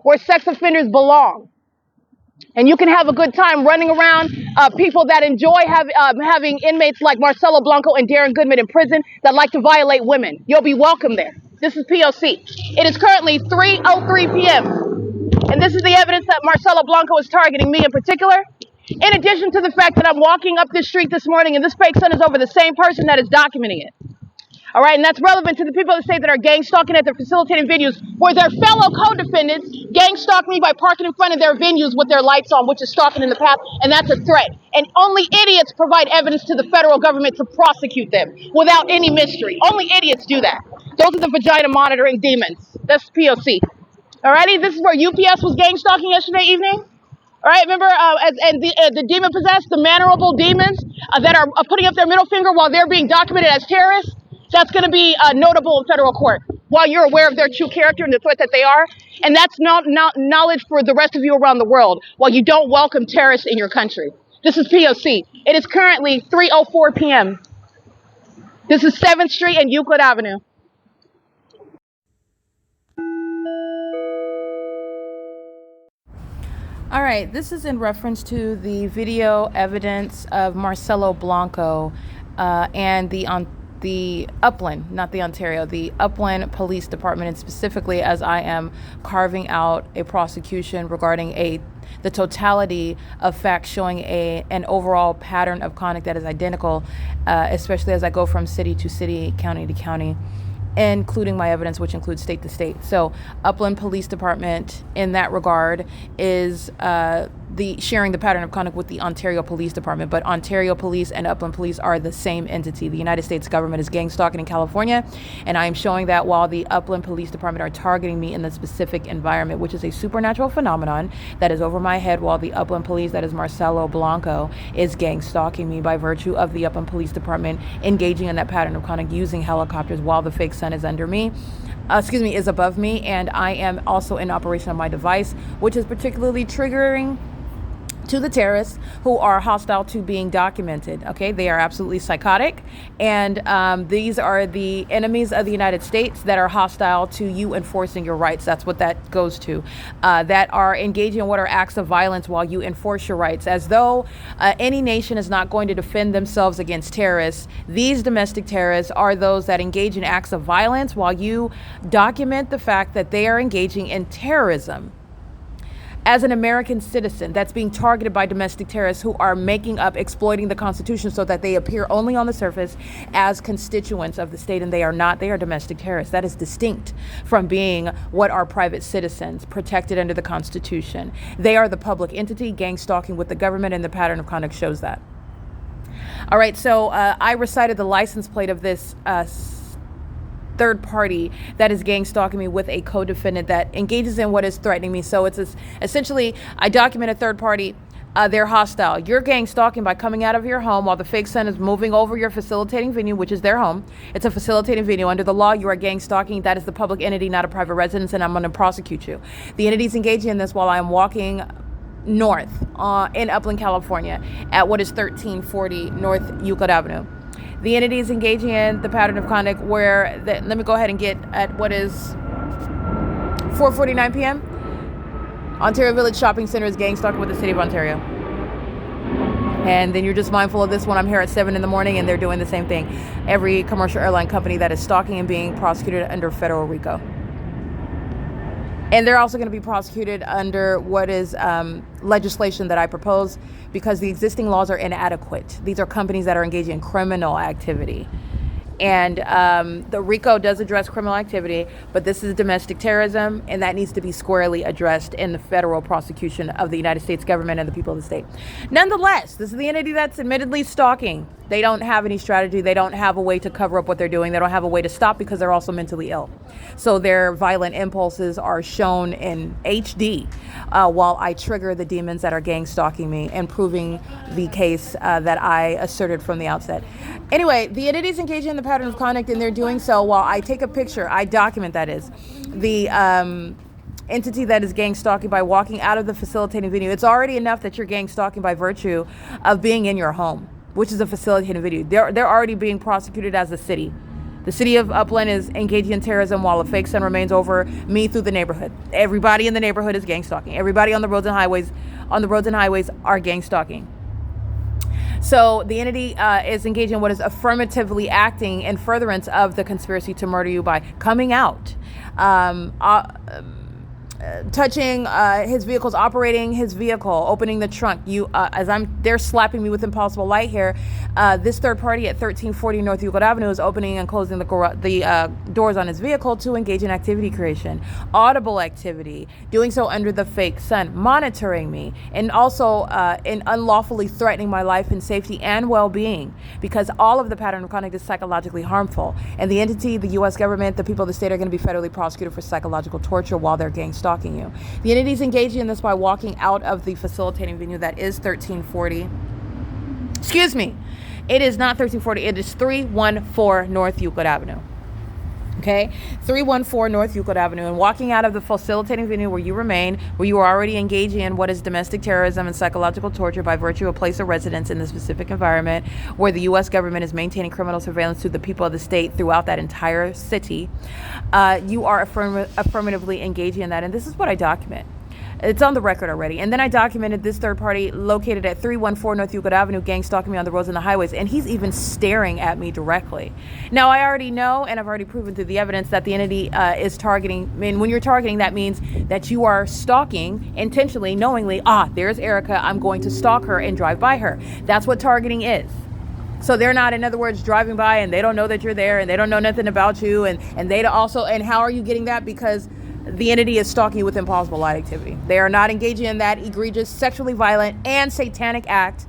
where sex offenders belong. And you can have a good time running around people that enjoy having inmates like Marcelo Blanco and Darren Goodman in prison that like to violate women. You'll be welcome there. This is P.O.C. It is currently 3:03 p.m. And this is the evidence that Marcelo Blanco is targeting me in particular. In addition to the fact that I'm walking up this street this morning and this fake sun is over the same person that is documenting it. All right, and that's relevant to the people that say that are gang stalking at their facilitating venues, where their fellow co-defendants gang stalk me by parking in front of their venues with their lights on, which is stalking in the path, and that's a threat. And only idiots provide evidence to the federal government to prosecute them without any mystery. Only idiots do that. Those are the vagina monitoring demons. That's P.O.C. Alrighty, this is where UPS was gang stalking yesterday evening. All right, remember, the demon possessed, the mannerable demons that are putting up their middle finger while they're being documented as terrorists. That's going to be notable in federal court while you're aware of their true character and the threat that they are. And that's not knowledge for the rest of you around the world while you don't welcome terrorists in your country. This is P.O.C. It is currently 3:04 p.m. This is 7th Street and Euclid Avenue. All right, this is in reference to the video evidence of Marcelo Blanco and the Upland, not the Ontario, the Upland Police Department, and specifically as I am carving out a prosecution regarding the totality of facts showing an overall pattern of conduct that is identical, especially as I go from city to city, county to county, including my evidence, which includes state to state. So Upland Police Department, in that regard, is sharing the pattern of conduct with the Ontario Police Department. But Ontario Police and Upland Police are the same entity. The United States government is gang stalking in California, and I am showing that while the Upland Police Department are targeting me in the specific environment, which is a supernatural phenomenon that is over my head, while the Upland Police, that is Marcelo Blanco, is gang stalking me by virtue of the Upland Police Department engaging in that pattern of conduct using helicopters while the fake sun is under me. Is above me, and I am also in operation of my device, which is particularly triggering to the terrorists who are hostile to being documented. Okay, they are absolutely psychotic, and these are the enemies of the United States that are hostile to you enforcing your rights. That's what that goes to. That are engaging in what are acts of violence while you enforce your rights, as though any nation is not going to defend themselves against terrorists. These domestic terrorists are those that engage in acts of violence while you document the fact that they are engaging in terrorism. As an American citizen that's being targeted by domestic terrorists who are exploiting the Constitution so that they appear only on the surface as constituents of the state, and they are not. They are domestic terrorists. That is distinct from being what are private citizens protected under the Constitution. They are the public entity gang stalking with the government, and the pattern of conduct shows that. All right, so I recited the license plate of this third party that is gang stalking me with a co-defendant that engages in what is threatening me. So it's essentially, I document a third party. They're hostile. You're gang stalking by coming out of your home while the fake sun is moving over your facilitating venue, which is their home. It's a facilitating venue. Under the law, you are gang stalking. That is the public entity, not a private residence, and I'm going to prosecute you. The entity's engaging in this while I'm walking north in Upland, California at what is 1340 North Euclid Avenue. The entity is engaging in the pattern of conduct where, let me go ahead and get at what is 4:49 p.m. Ontario Village Shopping Center is gang stalking with the city of Ontario. And then you're just mindful of this when I'm here at 7 in the morning and they're doing the same thing. Every commercial airline company that is stalking and being prosecuted under federal RICO. And they're also going to be prosecuted under what is legislation that I propose, because the existing laws are inadequate. These are companies that are engaging in criminal activity. And the RICO does address criminal activity, but this is domestic terrorism, and that needs to be squarely addressed in the federal prosecution of the United States government and the people of the state. Nonetheless, this is the entity that's admittedly stalking. They don't have any strategy. They don't have a way to cover up what they're doing. They don't have a way to stop because they're also mentally ill. So their violent impulses are shown in HD while I trigger the demons that are gang stalking me and proving the case that I asserted from the outset. Anyway, the entities engaging in the pattern of conduct, and they're doing so while I take a picture. I document, that is, the entity that is gang stalking by walking out of the facilitating venue. It's already enough that you're gang stalking by virtue of being in your home, which is a facilitating venue. They're already being prosecuted as a city. The city of Upland is engaging in terrorism while a fake sun remains over me through the neighborhood. Everybody in the neighborhood is gang stalking. Everybody on the roads and highways are gang stalking. So the entity is engaging in what is affirmatively acting in furtherance of the conspiracy to murder you by coming out touching his vehicles, operating his vehicle, opening the trunk. They're slapping me with impossible light here. This third party at 1340 North Euclid Avenue is opening and closing the doors on his vehicle to engage in activity creation, audible activity, doing so under the fake sun, monitoring me, and also in unlawfully threatening my life and safety and well-being, because all of the pattern of conduct is psychologically harmful. And the entity, the U.S. government, the people of the state are going to be federally prosecuted for psychological torture while they're gang stalking you. The entity's engaging in this by walking out of the facilitating venue that is 1340. Excuse me. It is not 1340. It is 314 North Euclid Avenue. Okay, 314 North Euclid Avenue, and walking out of the facilitating venue where you remain, where you are already engaging in what is domestic terrorism and psychological torture by virtue of place of residence in the specific environment, where the U.S. government is maintaining criminal surveillance to the people of the state throughout that entire city. You are affirmatively engaging in that, and this is what I document. It's on the record already. And then I documented this third party located at 314 North Euclid Avenue, gang stalking me on the roads and the highways, and he's even staring at me directly. Now, I already know, and I've already proven through the evidence, that the entity is targeting. I mean, when you're targeting, that means that you are stalking intentionally, knowingly. There's Erica. I'm going to stalk her and drive by her. That's what targeting is. So they're not, in other words, driving by and they don't know that you're there and they don't know nothing about you. And they also, and how are you getting that? Because the entity is stalking you with impossible light activity. They are not engaging in that egregious, sexually violent, and satanic act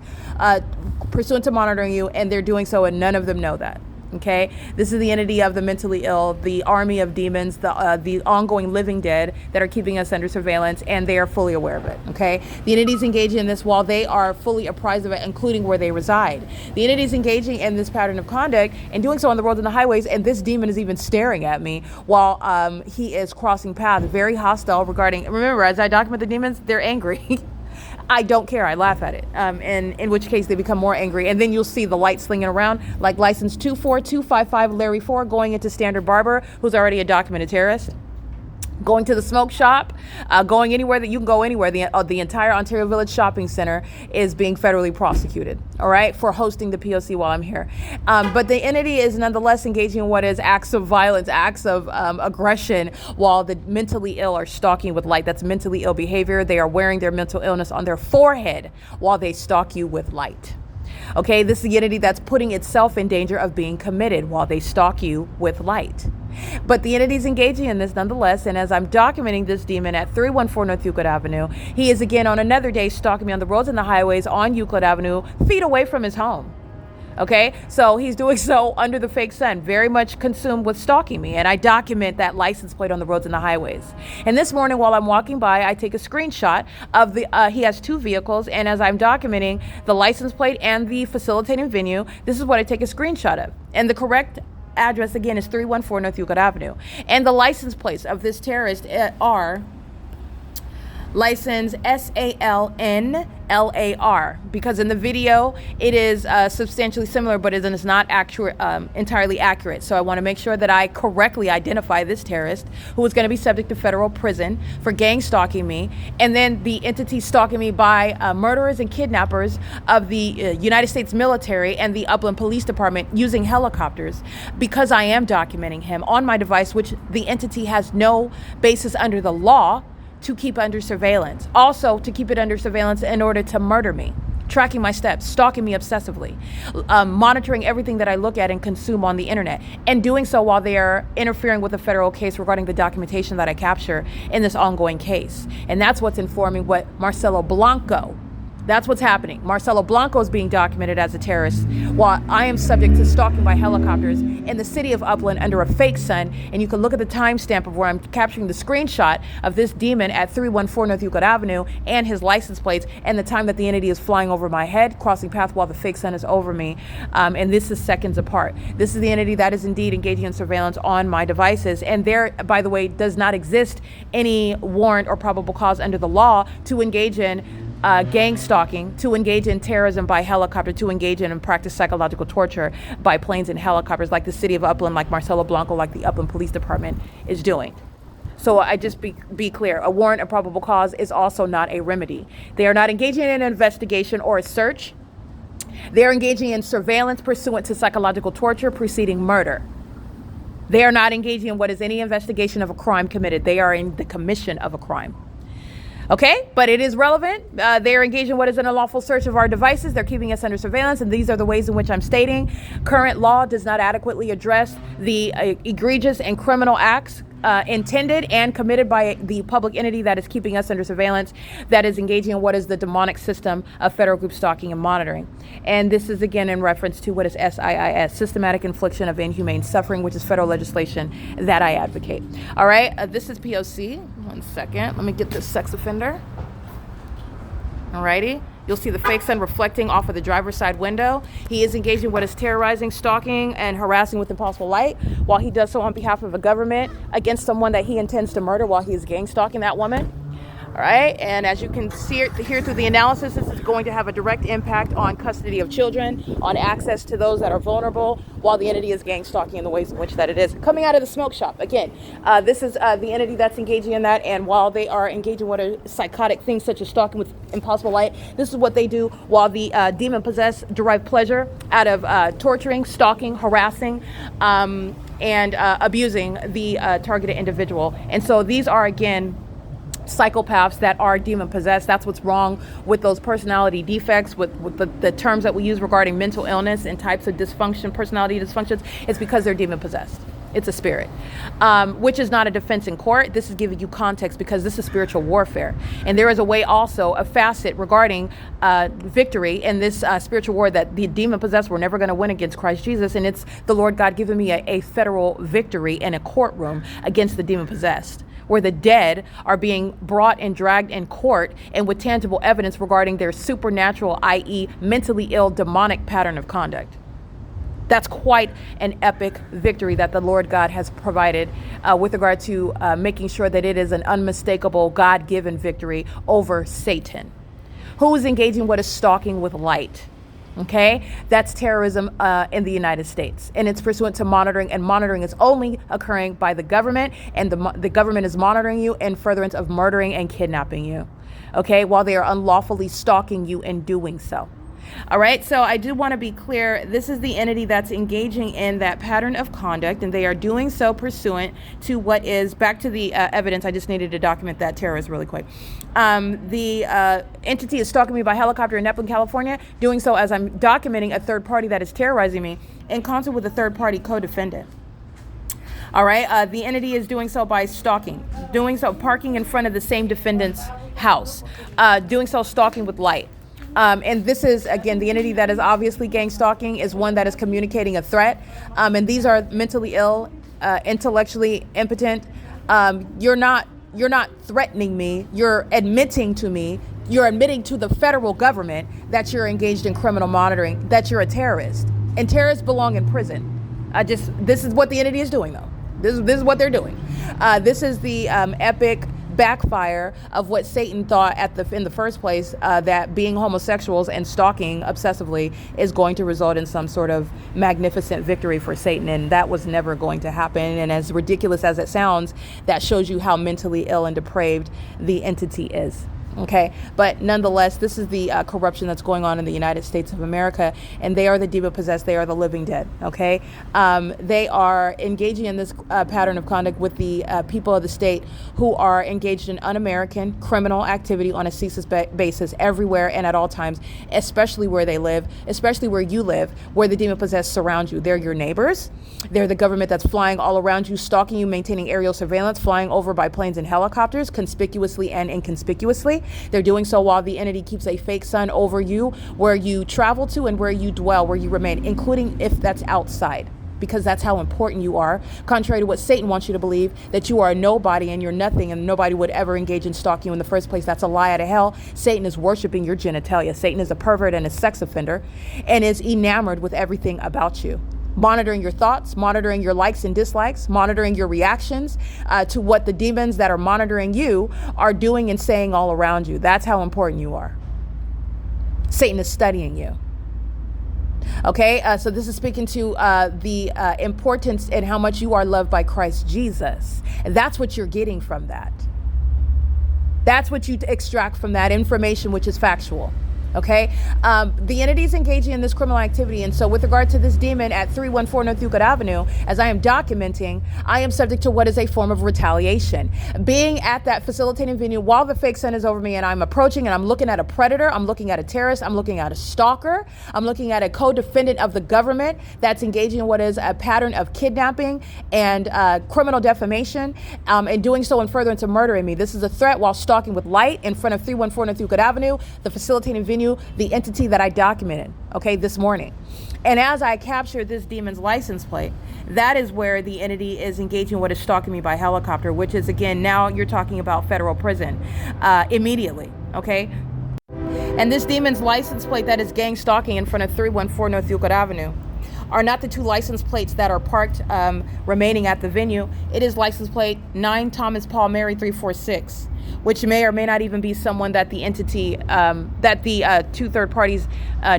pursuant to monitoring you, and they're doing so, and none of them know that. Okay, this is the entity of the mentally ill, the army of demons, the ongoing living dead that are keeping us under surveillance, and they are fully aware of it. Okay, the entity's engaging in this while they are fully apprised of it, including where they reside. The entity's engaging in this pattern of conduct and doing so on the roads and the highways, and this demon is even staring at me while he is crossing paths, very hostile regarding. Remember, as I document the demons, they're angry. I don't care. I laugh at it. And in which case they become more angry. And then you'll see the light slinging around, like license 24255 Larry 4 going into Standard Barber, who's already a documented terrorist. Going to the smoke shop, going anywhere that you can go anywhere. The entire Ontario Village Shopping Center is being federally prosecuted, all right, for hosting the P.O.C. while I'm here. But the entity is nonetheless engaging in what is acts of violence, acts of aggression, while the mentally ill are stalking with light. That's mentally ill behavior. They are wearing their mental illness on their forehead while they stalk you with light. Okay, this is the entity that's putting itself in danger of being committed while they stalk you with light. But the entity is engaging in this nonetheless, and as I'm documenting this demon at 314 North Euclid Avenue, he is again on another day stalking me on the roads and the highways on Euclid Avenue, feet away from his home. Okay, so he's doing so under the fake sun, very much consumed with stalking me, and I document that license plate on the roads and the highways. And this morning while I'm walking by, I take a screenshot of he has two vehicles, and as I'm documenting the license plate and the facilitating venue, this is what I take a screenshot of. And the correct address again is 314 North Euclid Avenue. And the license plates of this terrorist are license SALNLAR, because in the video it is substantially similar, but it is not entirely accurate. So I want to make sure that I correctly identify this terrorist who is going to be subject to federal prison for gang stalking me, and then the entity stalking me by murderers and kidnappers of the United States military and the Upland Police Department using helicopters, because I am documenting him on my device, which the entity has no basis under the law to keep under surveillance. Also, to keep it under surveillance in order to murder me, tracking my steps, stalking me obsessively, monitoring everything that I look at and consume on the internet, and doing so while they are interfering with a federal case regarding the documentation that I capture in this ongoing case. And that's what's informing what Marcelo Blanco. That's what's happening. Marcelo Blanco is being documented as a terrorist while I am subject to stalking by helicopters in the city of Upland under a fake sun. And you can look at the timestamp of where I'm capturing the screenshot of this demon at 314 North Euclid Avenue and his license plates and the time that the entity is flying over my head, crossing path while the fake sun is over me. And this is seconds apart. This is the entity that is indeed engaging in surveillance on my devices. And there, by the way, does not exist any warrant or probable cause under the law to engage in gang stalking, to engage in terrorism by helicopter, to engage in and practice psychological torture by planes and helicopters, like the city of Upland, like Marcelo Blanco, like the Upland Police Department is doing. So I just be clear, a warrant of probable cause is also not a remedy. They are not engaging in an investigation or a search. They're engaging in surveillance pursuant to psychological torture preceding murder. They are not engaging in what is any investigation of a crime committed. They are in the commission of a crime. Okay, but it is relevant. They are engaged in what is an unlawful search of our devices. They're keeping us under surveillance, and these are the ways in which I'm stating current law does not adequately address the egregious and criminal acts intended and committed by the public entity that is keeping us under surveillance, that is engaging in what is the demonic system of federal group stalking and monitoring. And this is again in reference to what is SIIS, systematic infliction of inhumane suffering, which is federal legislation that I advocate. All right, this is P.O.C. One second, let me get this sex offender. Alrighty. You'll see the fake sun reflecting off of the driver's side window. He is engaging in what is terrorizing, stalking, and harassing with impossible light, while he does so on behalf of a government against someone that he intends to murder while he is gang stalking that woman. All right, and as you can see here through the analysis, this is going to have a direct impact on custody of children, on access to those that are vulnerable, while the entity is gang stalking in the ways in which that it is. Coming out of the smoke shop, again, this is the entity that's engaging in that, and while they are engaging in what are psychotic things such as stalking with impossible light, this is what they do while the demon-possessed derive pleasure out of torturing, stalking, harassing, and abusing the targeted individual. And so these are, again, psychopaths that are demon possessed. That's what's wrong with those personality defects, with the terms that we use regarding mental illness and types of dysfunction, personality dysfunctions. It's because they're demon possessed. It's a spirit, which is not a defense in court. This is giving you context because this is spiritual warfare. And there is a way also, a facet regarding victory in this spiritual war, that the demon possessed were never going to win against Christ Jesus. And it's the Lord God giving me a federal victory in a courtroom against the demon possessed, where the dead are being brought and dragged in court and with tangible evidence regarding their supernatural, i.e. mentally ill, demonic pattern of conduct. That's quite an epic victory that the Lord God has provided with regard to making sure that it is an unmistakable God-given victory over Satan, who is engaging what is stalking with light. Okay, that's terrorism in the United States, and it's pursuant to monitoring, and monitoring is only occurring by the government, and the government is monitoring you in furtherance of murdering and kidnapping you, okay, while they are unlawfully stalking you in doing so. All right, so I do want to be clear. This is the entity that's engaging in that pattern of conduct, and they are doing so pursuant to what is, back to the evidence. I just needed to document that terrorist really quick. The entity is stalking me by helicopter in Neptune, California, doing so as I'm documenting a third party that is terrorizing me in concert with a third party co-defendant. All right, the entity is doing so by stalking, doing so parking in front of the same defendant's house, doing so stalking with light. And this is, again, the entity that is obviously gang stalking is one that is communicating a threat. And these are mentally ill, intellectually impotent. You're not threatening me. You're admitting to me. You're admitting to the federal government that you're engaged in criminal monitoring, that you're a terrorist. And terrorists belong in prison. This is what the entity is doing, though. This is what they're doing. This is the epic backfire of what Satan thought in the first place, that being homosexuals and stalking obsessively is going to result in some sort of magnificent victory for Satan, and that was never going to happen. And as ridiculous as it sounds, that shows you how mentally ill and depraved the entity is. Okay, but nonetheless, this is the corruption that's going on in the United States of America, and they are the demon-possessed. They are the living dead. Okay, they are engaging in this pattern of conduct with the people of the state who are engaged in un-American criminal activity on a ceaseless basis everywhere and at all times, especially where they live, especially where you live, where the demon-possessed surround you. They're your neighbors. They're the government that's flying all around you, stalking you, maintaining aerial surveillance, flying over by planes and helicopters, conspicuously and inconspicuously. They're doing so while the entity keeps a fake sun over you, where you travel to and where you dwell, where you remain, including if that's outside, because that's how important you are. Contrary to what Satan wants you to believe, that you are a nobody and you're nothing and nobody would ever engage in stalking you in the first place. That's a lie out of hell. Satan is worshiping your genitalia. Satan is a pervert and a sex offender and is enamored with everything about you. Monitoring your thoughts, monitoring your likes and dislikes, monitoring your reactions to what the demons that are monitoring you are doing and saying all around you. That's how important you are. Satan is studying you. Okay, so this is speaking to the importance and how much you are loved by Christ Jesus. And that's what you're getting from that. That's what you extract from that information, which is factual. Okay, the entities engaging in this criminal activity, and so with regard to this demon at 314 North Euclid Avenue, as I am documenting, I am subject to what is a form of retaliation. Being at that facilitating venue while the fake sun is over me and I'm approaching and I'm looking at a predator, I'm looking at a terrorist, I'm looking at a stalker, I'm looking at a co-defendant of the government that's engaging in what is a pattern of kidnapping and criminal defamation, and doing so in furtherance of murdering me. This is a threat while stalking with light in front of 314 North Euclid Avenue, the facilitating venue, the entity that I documented, okay, this morning. And as I captured this demon's license plate, that is where the entity is engaging what is stalking me by helicopter, which is, again, now you're talking about federal prison immediately, okay? And this demon's license plate that is gang stalking in front of 314 North Euclid Avenue are not the two license plates that are parked remaining at the venue. It is license plate 9 Thomas Paul Mary 346, which may or may not even be someone that the entity, that the two third parties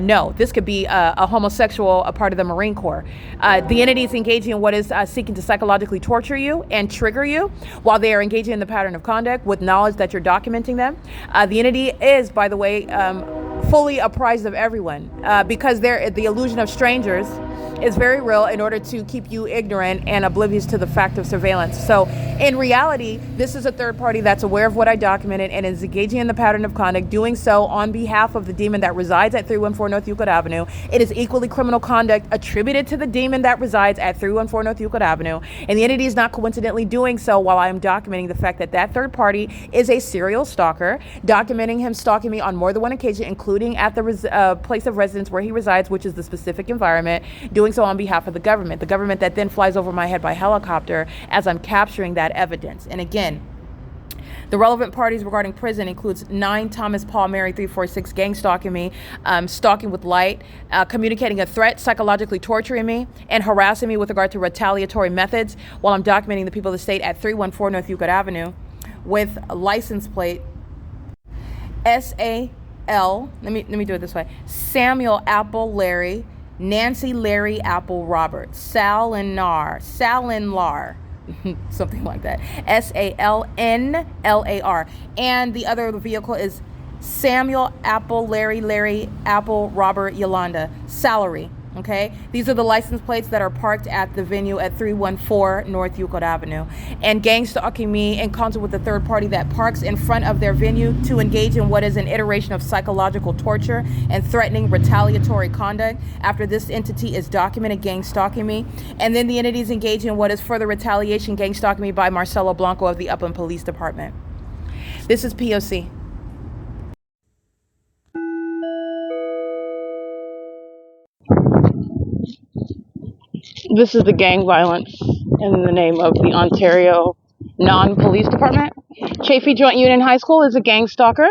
know. This could be a homosexual, a part of the Marine Corps. The entity is engaging in what is seeking to psychologically torture you and trigger you while they are engaging in the pattern of conduct with knowledge that you're documenting them. The entity is, by the way, fully apprised of everyone because the illusion of strangers is very real in order to keep you ignorant and oblivious to the fact of surveillance. So in reality, this is a third party that's aware of what I documented and is engaging in the pattern of conduct, doing so on behalf of the demon that resides at 314 North Euclid Avenue. It is equally criminal conduct attributed to the demon that resides at 314 North Euclid Avenue. And the entity is not coincidentally doing so while I am documenting the fact that that third party is a serial stalker, documenting him stalking me on more than one occasion, including at the place of residence where he resides, which is the specific environment, doing so on behalf of the government that then flies over my head by helicopter as I'm capturing that evidence. And again, the relevant parties regarding prison includes 9 Thomas Paul Mary 346 gang stalking me, stalking with light, communicating a threat, psychologically torturing me, and harassing me with regard to retaliatory methods while I'm documenting the people of the state at 314 North Euclid Avenue with a license plate SAL, let me do it this way, Samuel Apple Larry, Nancy Larry Apple Robert, Salinlar, something like that, SALNLAR. And the other vehicle is Samuel Apple Larry Apple Robert Yolanda, Salary. Okay, these are the license plates that are parked at the venue at 314 North Euclid Avenue. And gang stalking me in concert with the third party that parks in front of their venue to engage in what is an iteration of psychological torture and threatening retaliatory conduct after this entity is documented gang stalking me. And then the entities engage in what is further retaliation gang stalking me by Marcelo Blanco of the Upland Police Department. This is P.O.C. This is the gang violence in the name of the Ontario Non-Police Department. Chaffee Joint Union High School is a gang stalker.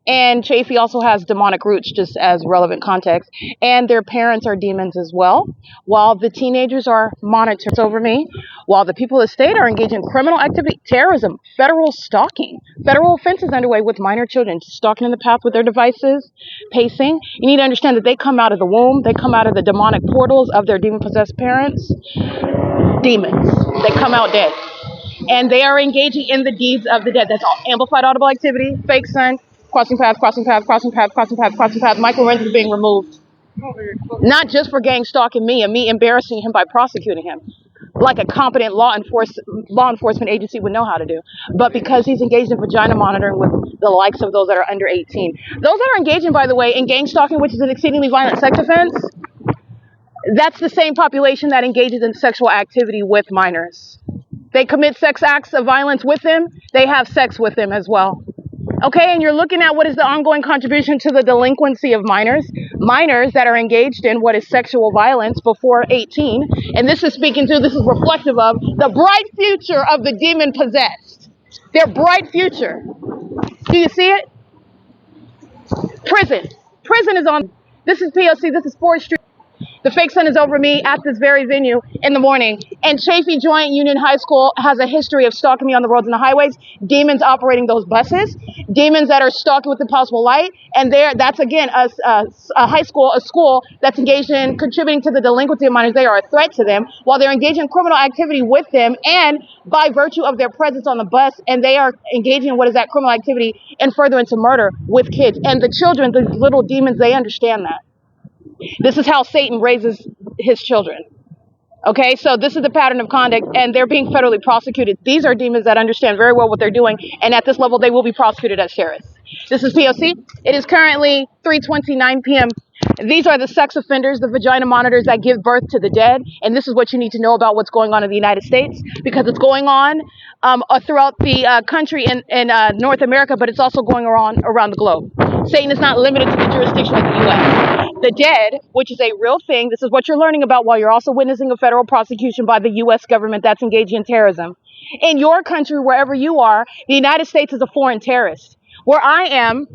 And Chaffee also has demonic roots, just as relevant context. And their parents are demons as well. While the teenagers are monitored over me, while the people of the state are engaged in criminal activity, terrorism, federal stalking, federal offenses underway with minor children, stalking in the path with their devices, pacing. You need to understand that they come out of the womb. They come out of the demonic portals of their demon-possessed parents. Demons. They come out dead. And they are engaging in the deeds of the dead. That's all. Amplified audible activity, fake sun, crossing path, crossing path, crossing path, crossing path, crossing path. LORENZ is being removed. Not just for gang stalking me and me embarrassing him by prosecuting him, like a competent law enforcement agency would know how to do, but because he's engaged in vagina monitoring with the likes of those that are under 18. Those that are engaging, by the way, in gang stalking, which is an exceedingly violent sex offense, that's the same population that engages in sexual activity with minors. They commit sex acts of violence with them. They have sex with them as well. Okay, and you're looking at what is the ongoing contribution to the delinquency of minors that are engaged in what is sexual violence before 18. And this is reflective of the bright future of the demon possessed. Their bright future. Do you see it? Prison. Prison is on. This is P.O.C. This is 4th Street. The fake sun is over me at this very venue in the morning. And Chaffee Joint Union High School has a history of stalking me on the roads and the highways, demons operating those buses, demons that are stalking with impossible light. And that's again a high school, a school that's engaged in contributing to the delinquency of minors. They are a threat to them while they're engaged in criminal activity with them, and by virtue of their presence on the bus, and they are engaging in what is that criminal activity and furtherance to murder with kids. And the children, the little demons, they understand that. This is how Satan raises his children. Okay, so this is the pattern of conduct, and they're being federally prosecuted. These are demons that understand very well what they're doing, and at this level, they will be prosecuted as terrorists. This is P.O.C. It is currently 3:29 p.m. These are the sex offenders, the vagina monitors that give birth to the dead, and this is what you need to know about what's going on in the United States, because it's going on throughout the country in North America, but it's also going on around the globe. Satan is not limited to the jurisdiction of the U.S. The dead, which is a real thing, this is what you're learning about while you're also witnessing a federal prosecution by the U.S. government that's engaging in terrorism. In your country, wherever you are, the United States is a foreign terrorist. Where I am,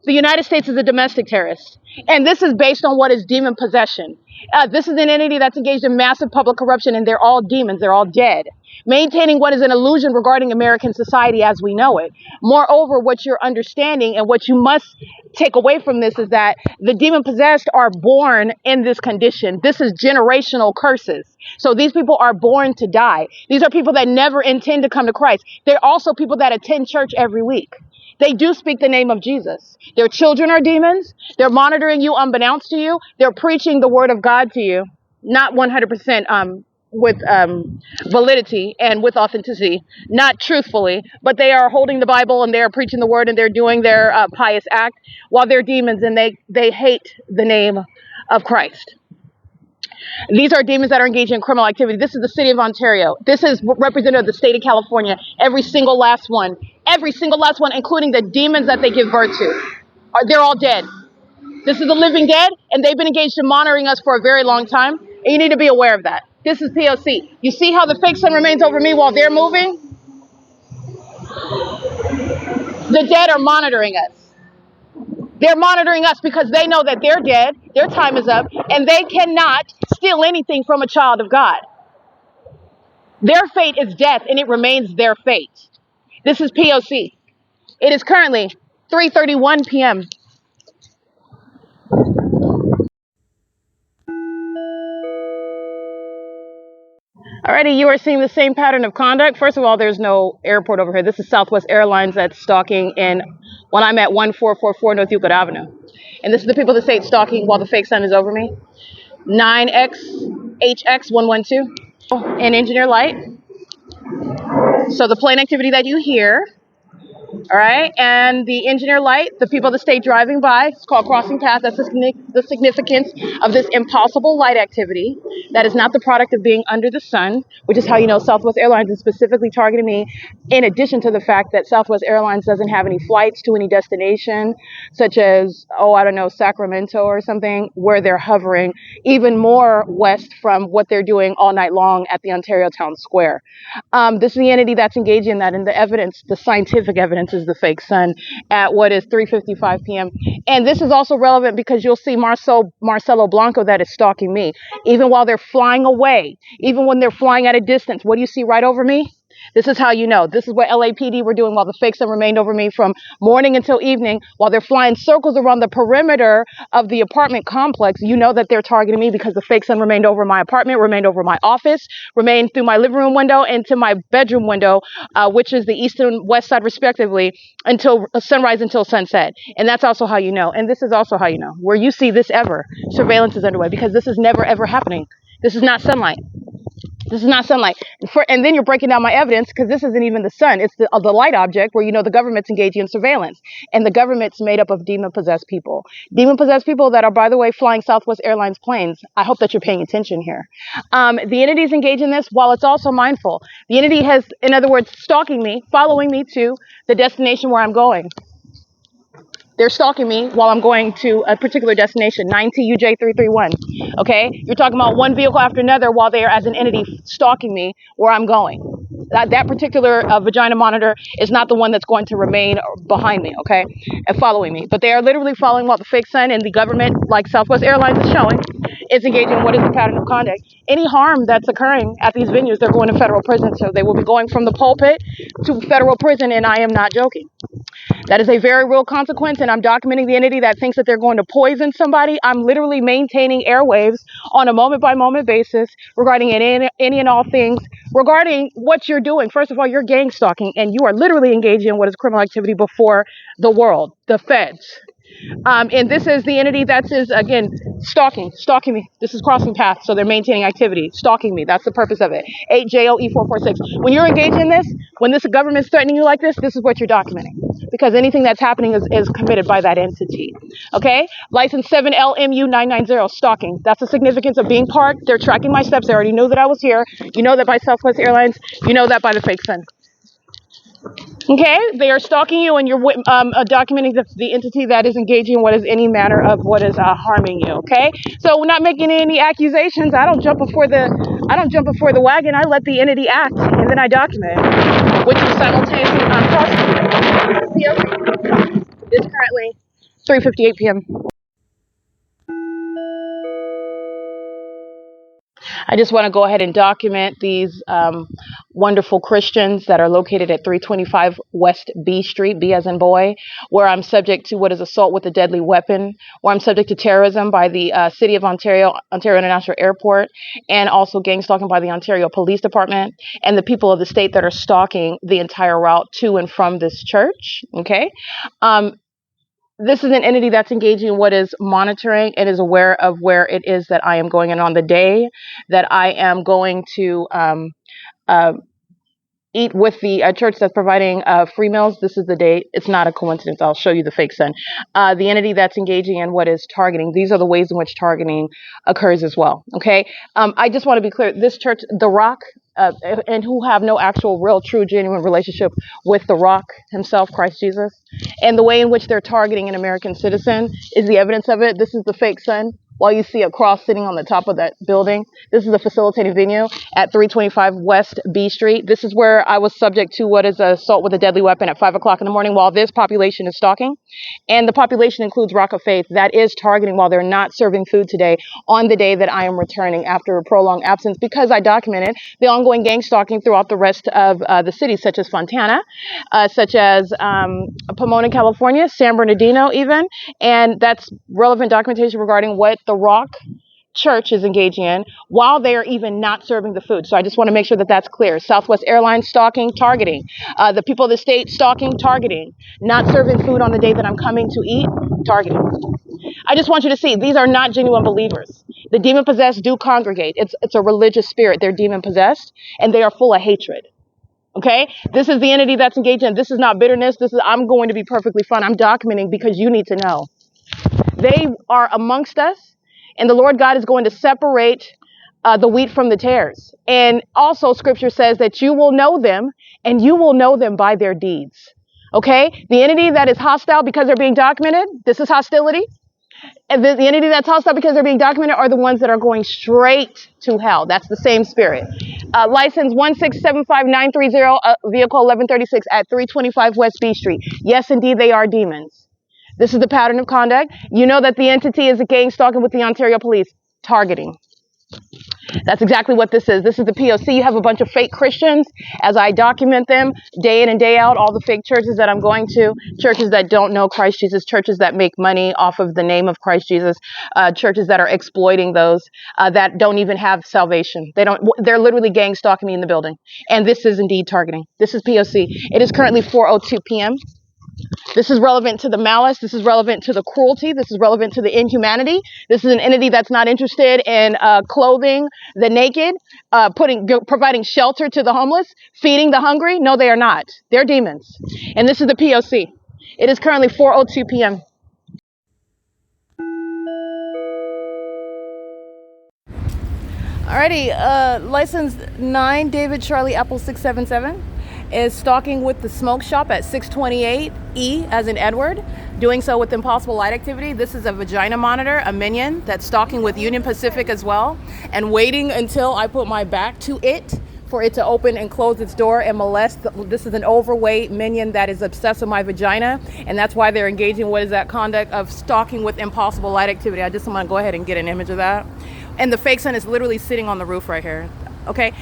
the United States is a domestic terrorist. And this is based on what is demon possession. This is an entity that's engaged in massive public corruption, and they're all demons. They're all dead. Maintaining what is an illusion regarding American society as we know it. Moreover, what you're understanding and what you must take away from this is that the demon possessed are born in this condition. This is generational curses. So these people are born to die. These are people that never intend to come to Christ. They're also people that attend church every week. They do speak the name of Jesus. Their children are demons. They're monitoring you unbeknownst to you. They're preaching the word of God to you, not 100% with validity and with authenticity, not truthfully, but they are holding the Bible and they're preaching the word and they're doing their pious act while they're demons, and they hate the name of Christ. These are demons that are engaged in criminal activity. This is the city of Ontario. This is representative of the state of California. Every single last one, including the demons that they give birth to. They're all dead. This is the living dead, and they've been engaged in monitoring us for a very long time, and you need to be aware of that. This is P.O.C. You see how the fake sun remains over me while they're moving? The dead are monitoring us. They're monitoring us because they know that they're dead, their time is up, and they cannot steal anything from a child of God. Their fate is death, and it remains their fate. This is P.O.C. It is currently 3:31 p.m. Alrighty, you are seeing the same pattern of conduct. First of all, there's no airport over here. This is Southwest Airlines that's stalking when I'm at 1444 North Euclid Avenue. And this is the people that say it's stalking while the fake sun is over me. 9XHX112 and engineer light. So the plane activity that you hear, all right, and the engineer light, the people that stay driving by, it's called crossing path. That's the significance of this impossible light activity. That is not the product of being under the sun, which is how you know Southwest Airlines is specifically targeting me, in addition to the fact that Southwest Airlines doesn't have any flights to any destination, such as, Sacramento or something, where they're hovering even more west from what they're doing all night long at the Ontario Town Square. This is the entity that's engaged in that, and the evidence, the scientific evidence, is the fake sun at what is 3:55 p.m. And this is also relevant because you'll see Marcelo Blanco that is stalking me. Even while they're flying away, even when they're flying at a distance, what do you see right over me? This is how you know. This is what LAPD were doing while the fake sun remained over me from morning until evening, while they're flying circles around the perimeter of the apartment complex. You know that they're targeting me because the fake sun remained over my apartment, remained over my office, remained through my living room window and to my bedroom window, which is the east and west side respectively, until sunrise until sunset. And that's also how you know. And this is also how you know. Where you see this ever, surveillance is underway, because this is never ever happening. This is not sunlight. This is not sunlight. And then you're breaking down my evidence because this isn't even the sun. It's the light object where you know the government's engaging in surveillance. And the government's made up of demon-possessed people. Demon-possessed people that are, by the way, flying Southwest Airlines planes. I hope that you're paying attention here. The entity's engaged in this while it's also mindful. The entity has, in other words, stalking me, following me to the destination where I'm going. They're stalking me while I'm going to a particular destination, 9TUJ331. Okay? You're talking about one vehicle after another while they are, as an entity, stalking me where I'm going. That particular vagina monitor is not the one that's going to remain behind me, okay, and following me. But they are literally following while the fake sun and the government, like Southwest Airlines is showing, is engaging in what is the pattern of conduct. Any harm that's occurring at these venues, they're going to federal prison. So they will be going from the pulpit to federal prison, and I am not joking. That is a very real consequence, and I'm documenting the entity that thinks that they're going to poison somebody. I'm literally maintaining airwaves on a moment-by-moment basis regarding any and all things regarding what you're doing. First of all, you're gang stalking, and you are literally engaging in what is criminal activity before the world, the feds. And this is the entity that is, again, stalking me. This is crossing paths, so they're maintaining activity, stalking me. That's the purpose of it. 8JOE446. When you're engaged in this, when this government's threatening you like this is what you're documenting. Because anything that's happening is committed by that entity. Okay? License 7LMU990, stalking. That's the significance of being parked. They're tracking my steps. They already knew that I was here. You know that by Southwest Airlines. You know that by the fake sun. Okay, they are stalking you, and you're documenting the entity that is engaging in what is any manner of what is harming you. Okay, so we're not making any accusations. I don't jump before the wagon. I let the entity act, and then I document it, which is simultaneously prosecuted. P.O.C. It's currently 3:58 p.m. I just want to go ahead and document these wonderful Christians that are located at 325 West B Street, B as in boy, where I'm subject to what is assault with a deadly weapon, where I'm subject to terrorism by the City of Ontario International Airport, and also gang stalking by the Ontario Police Department, and the people of the state that are stalking the entire route to and from this church. Okay. This is an entity that's engaging in what is monitoring and is aware of where it is that I am going. And on the day that I am going to eat with the church that's providing free meals, this is the date. It's not a coincidence. I'll show you the fake sun. The entity that's engaging in what is targeting. These are the ways in which targeting occurs as well. Okay. I just want to be clear. This church, The Rock, and who have no actual, real, true, genuine relationship with the Rock himself, Christ Jesus, and the way in which they're targeting an American citizen is the evidence of it. This is the fake sun. While you see a cross sitting on the top of that building, this is a facilitated venue at 325 West B Street. This is where I was subject to what is assault with a deadly weapon at 5 o'clock in the morning while this population is stalking. And the population includes Rock of Faith that is targeting while they're not serving food today on the day that I am returning after a prolonged absence, because I documented the ongoing gang stalking throughout the rest of the city, such as Fontana, such as Pomona, California, San Bernardino even. And that's relevant documentation regarding what the Rock Church is engaging in while they are even not serving the food. So I just want to make sure that that's clear. Southwest Airlines stalking, targeting. The people of the state stalking, targeting. Not serving food on the day that I'm coming to eat, targeting. I just want you to see, these are not genuine believers. The demon-possessed do congregate. It's a religious spirit. They're demon-possessed, and they are full of hatred. Okay? This is the entity that's engaged in. This is not bitterness. This is, I'm going to be perfectly fun. I'm documenting because you need to know. They are amongst us, and the Lord God is going to separate the wheat from the tares. And also, Scripture says that you will know them, and you will know them by their deeds. Okay? The entity that is hostile because they're being documented, this is hostility. And the entity that's hostile because they're being documented are the ones that are going straight to hell. That's the same spirit. License 1675930, vehicle 1136 at 325 West B Street. Yes, indeed, they are demons. This is the pattern of conduct. You know that the entity is a gang stalking with the Ontario Police, targeting. That's exactly what this is. This is the P.O.C. You have a bunch of fake Christians as I document them day in and day out, all the fake churches that I'm going to, churches that don't know Christ Jesus, churches that make money off of the name of Christ Jesus, churches that are exploiting those that don't even have salvation. They're literally gang stalking me in the building. And this is indeed targeting. This is P.O.C. It is currently 4:02 p.m. This is relevant to the malice. This is relevant to the cruelty. This is relevant to the inhumanity. This is an entity that's not interested in clothing the naked, providing shelter to the homeless, feeding the hungry. No, they are not. They're demons. And this is the P.O.C. It is currently 4:02 p.m. Alrighty, license 9 David Charlie Apple 677 is stalking with the smoke shop at 628 E as in Edward, doing so with impossible light activity. This is a vagina monitor, a minion that's stalking with Union Pacific as well, and waiting until I put my back to it for it to open and close its door and molest. This is an overweight minion that is obsessed with my vagina, and that's why they're engaging what is that conduct of stalking with impossible light activity. I just want to go ahead and get an image of that. And the fake son is literally sitting on the roof right here. Okay,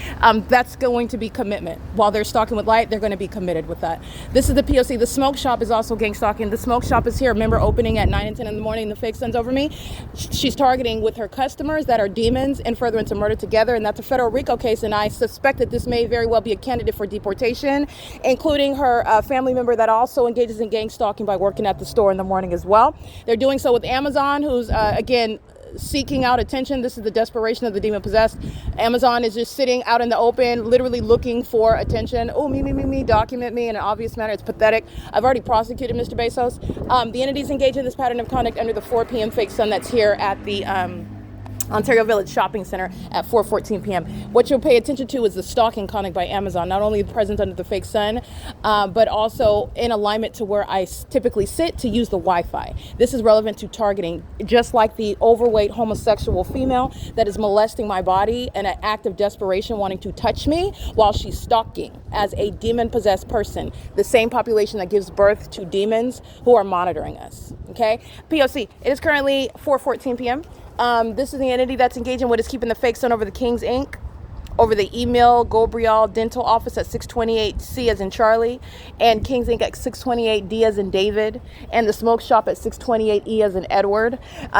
that's going to be commitment. While they're stalking with light, they're going to be committed with that. This is the P.O.C. The smoke shop is also gang stalking. The smoke shop is here. Remember, opening at 9 and 10 in the morning, the fake son's over me. She's targeting with her customers that are demons and furtherance of murder together, and that's a federal RICO case, and I suspect that this may very well be a candidate for deportation, including her family member that also engages in gang stalking by working at the store in the morning as well. They're doing so with Amazon, who's, again, seeking out attention. This is the desperation of the demon possessed. Amazon is just sitting out in the open, literally looking for attention. Oh, me, document me in an obvious manner. It's pathetic. I've already prosecuted Mr. Bezos. The entities engage in this pattern of conduct under the 4 p.m. fake sun that's here at the Ontario Village Shopping Center at 4:14 p.m. What you'll pay attention to is the stalking conduct by Amazon, not only present under the fake sun, but also in alignment to where I typically sit to use the Wi-Fi. This is relevant to targeting, just like the overweight homosexual female that is molesting my body in an act of desperation, wanting to touch me while she's stalking as a demon-possessed person, the same population that gives birth to demons who are monitoring us. Okay, P.O.C. It is currently 4:14 p.m. This is the entity that's engaging what is keeping the fake sun over the King's Inc., over the email Gabriel dental office at 628 C as in Charlie, and King's Inc. at 628 D as in David, and the smoke shop at 628 E as in Edward.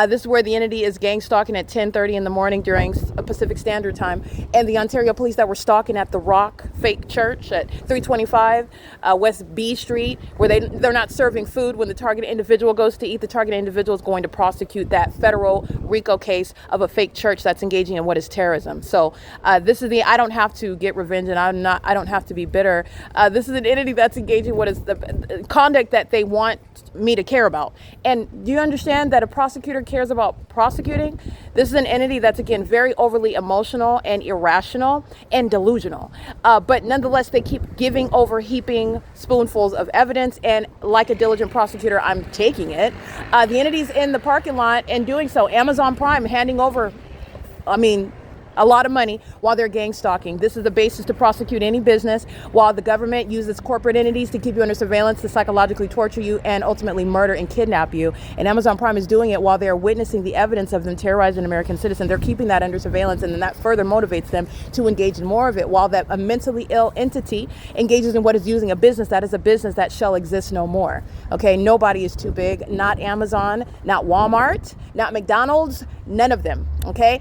This is where the entity is gang stalking at 10:30 in the morning during Pacific Standard Time, and the Ontario police that were stalking at the Rock fake church at 325 West B Street, where they're not serving food when the targeted individual goes to eat. The targeted individual is going to prosecute that federal RICO case of a fake church that's engaging in what is terrorism. So this is I don't have to get revenge, and I don't have to be bitter. This is an entity that's engaging what is the conduct that they want me to care about. And do you understand that a prosecutor cares about prosecuting? This is an entity that's, again, very overly emotional and irrational and delusional. But nonetheless, they keep giving over heaping spoonfuls of evidence, and like a diligent prosecutor, I'm taking it. The entity's in the parking lot and doing so. Amazon Prime handing over, a lot of money while they're gang stalking. This is the basis to prosecute any business, while the government uses corporate entities to keep you under surveillance, to psychologically torture you, and ultimately murder and kidnap you. And Amazon Prime is doing it while they're witnessing the evidence of them terrorizing American citizens. They're keeping that under surveillance, and then that further motivates them to engage in more of it, while that a mentally ill entity engages in what is using a business that is a business that shall exist no more. Okay, nobody is too big. Not Amazon, not Walmart, not McDonald's, none of them. Okay,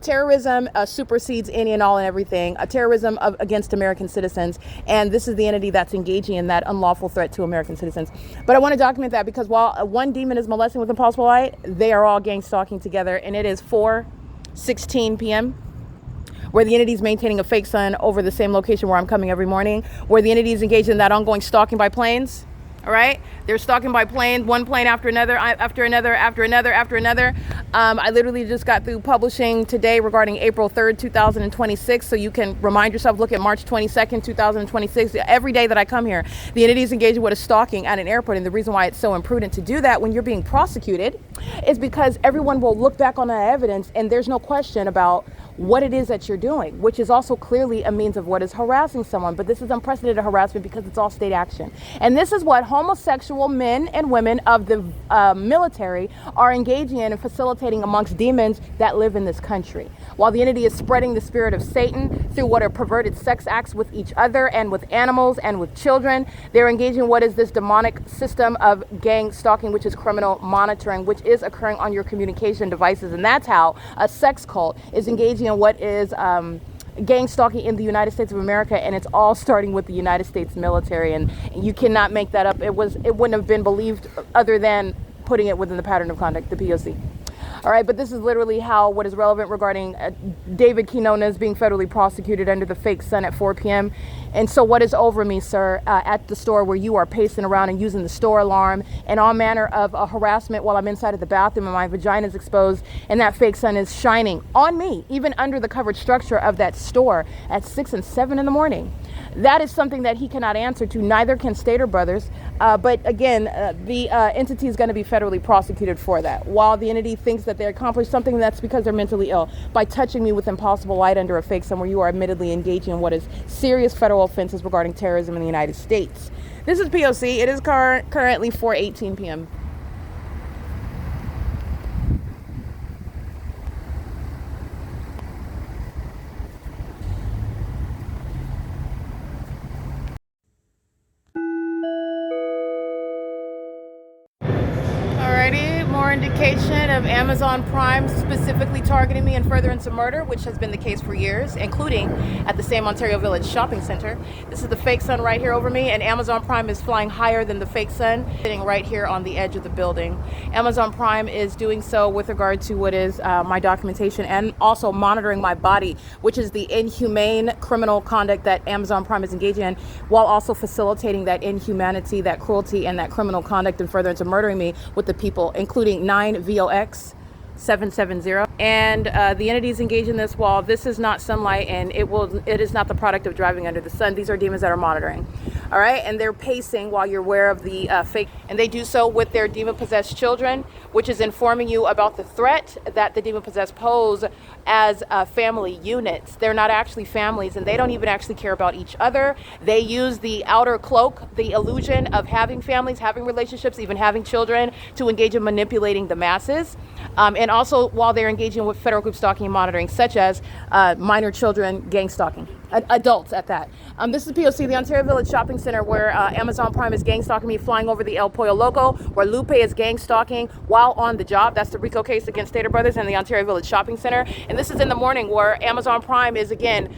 terrorism supersedes any and all and everything. Terrorism against American citizens, and this is the entity that's engaging in that unlawful threat to American citizens. But I want to document that because while one demon is molesting with impossible light, they are all gang stalking together, and it is 4:16 p.m. where the entity is maintaining a fake sun over the same location where I'm coming every morning, where the entity is engaged in that ongoing stalking by planes. All right, they're stalking by plane, one plane after another, after another. I literally just got through publishing today regarding April 3rd, 2026. So you can remind yourself, look at March 22nd, 2026. Every day that I come here, the entity is engaged in what is stalking at an airport. And the reason why it's so imprudent to do that when you're being prosecuted is because everyone will look back on that evidence and there's no question about what it is that you're doing, which is also clearly a means of what is harassing someone. But this is unprecedented harassment because it's all state action. And this is what homosexual men and women of the military are engaging in and facilitating amongst demons that live in this country. While the entity is spreading the spirit of Satan through what are perverted sex acts with each other and with animals and with children, they're engaging in what is this demonic system of gang stalking, which is criminal monitoring, which is occurring on your communication devices. And that's how a sex cult is engaging in what is gang stalking in the United States of America, and it's all starting with the United States military, and you cannot make that up. It wouldn't have been believed other than putting it within the pattern of conduct, the P.O.C. All right, but this is literally how what is relevant regarding David Quinones being federally prosecuted under the fake sun at 4 p.m. And so what is over me, sir, at the store where you are pacing around and using the store alarm and all manner of harassment while I'm inside of the bathroom and my vagina is exposed and that fake sun is shining on me, even under the covered structure of that store at 6 and 7 in the morning. That is something that he cannot answer to. Neither can Stater Brothers. But again, the entity is going to be federally prosecuted for that. While the entity thinks that they accomplished something, that's because they're mentally ill by touching me with impossible light under a fake sun, where you are admittedly engaging in what is serious federal offenses regarding terrorism in the United States. This is P.O.C. It is currently 4:18 p.m. Alrighty, more indication of Amazon Prime specifically targeting me in furtherance of murder, which has been the case for years, including at the same Ontario Village shopping center. This is the fake sun right here over me, and Amazon Prime is flying higher than the fake sun, sitting right here on the edge of the building. Amazon Prime is doing so with regard to what is my documentation, and also monitoring my body, which is the inhumane criminal conduct that Amazon Prime is engaging in, while also facilitating that inhumanity, that cruelty, and that criminal conduct in furtherance of murdering me with the people, including 9 VOX 770. And the entities engaged in this, while this is not sunlight and it is not the product of driving under the sun, these are demons that are monitoring. All right, and they're pacing while you're aware of the fake, and they do so with their demon-possessed children, which is informing you about the threat that the demon-possessed pose as family units. They're not actually families, and they don't even actually care about each other. They use the outer cloak, the illusion of having families, having relationships, even having children, to engage in manipulating the masses. And also while they're engaging with federal group stalking and monitoring, such as minor children gang stalking, adults at that. This is P.O.C., the Ontario Village Shopping Center, where Amazon Prime is gang stalking me, flying over the El Pollo Loco, where Lupe is gang stalking while on the job. That's the RICO case against Stater Brothers and the Ontario Village Shopping Center. And this is in the morning, where Amazon Prime is again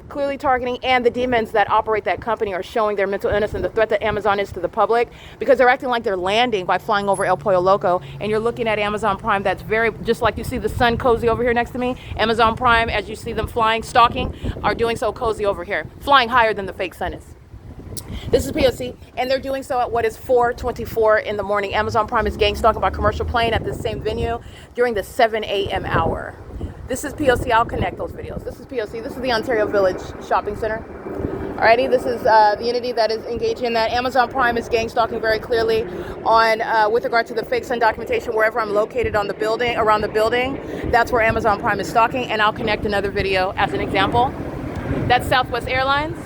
clearly targeting, and the demons that operate that company are showing their mental illness and the threat that Amazon is to the public, because they're acting like they're landing by flying over El Pollo Loco. And you're looking at Amazon Prime that's very, just like you see the sun cozy over here next to me, Amazon Prime, as you see them flying, stalking, are doing so cozy over here, flying higher than the fake sun is. This is P.O.C., and they're doing so at what is 4:24 in the morning. Amazon Prime is gang stalking by commercial plane at this same venue during the 7 a.m. hour. This is P.O.C. I'll connect those videos. This is P.O.C. This is the Ontario Village Shopping Center. Alrighty, this is the entity that is engaging in that. Amazon Prime is gang stalking very clearly on with regard to the fake sun documentation. Wherever I'm located on the building, around the building, that's where Amazon Prime is stalking, and I'll connect another video as an example. That's Southwest Airlines.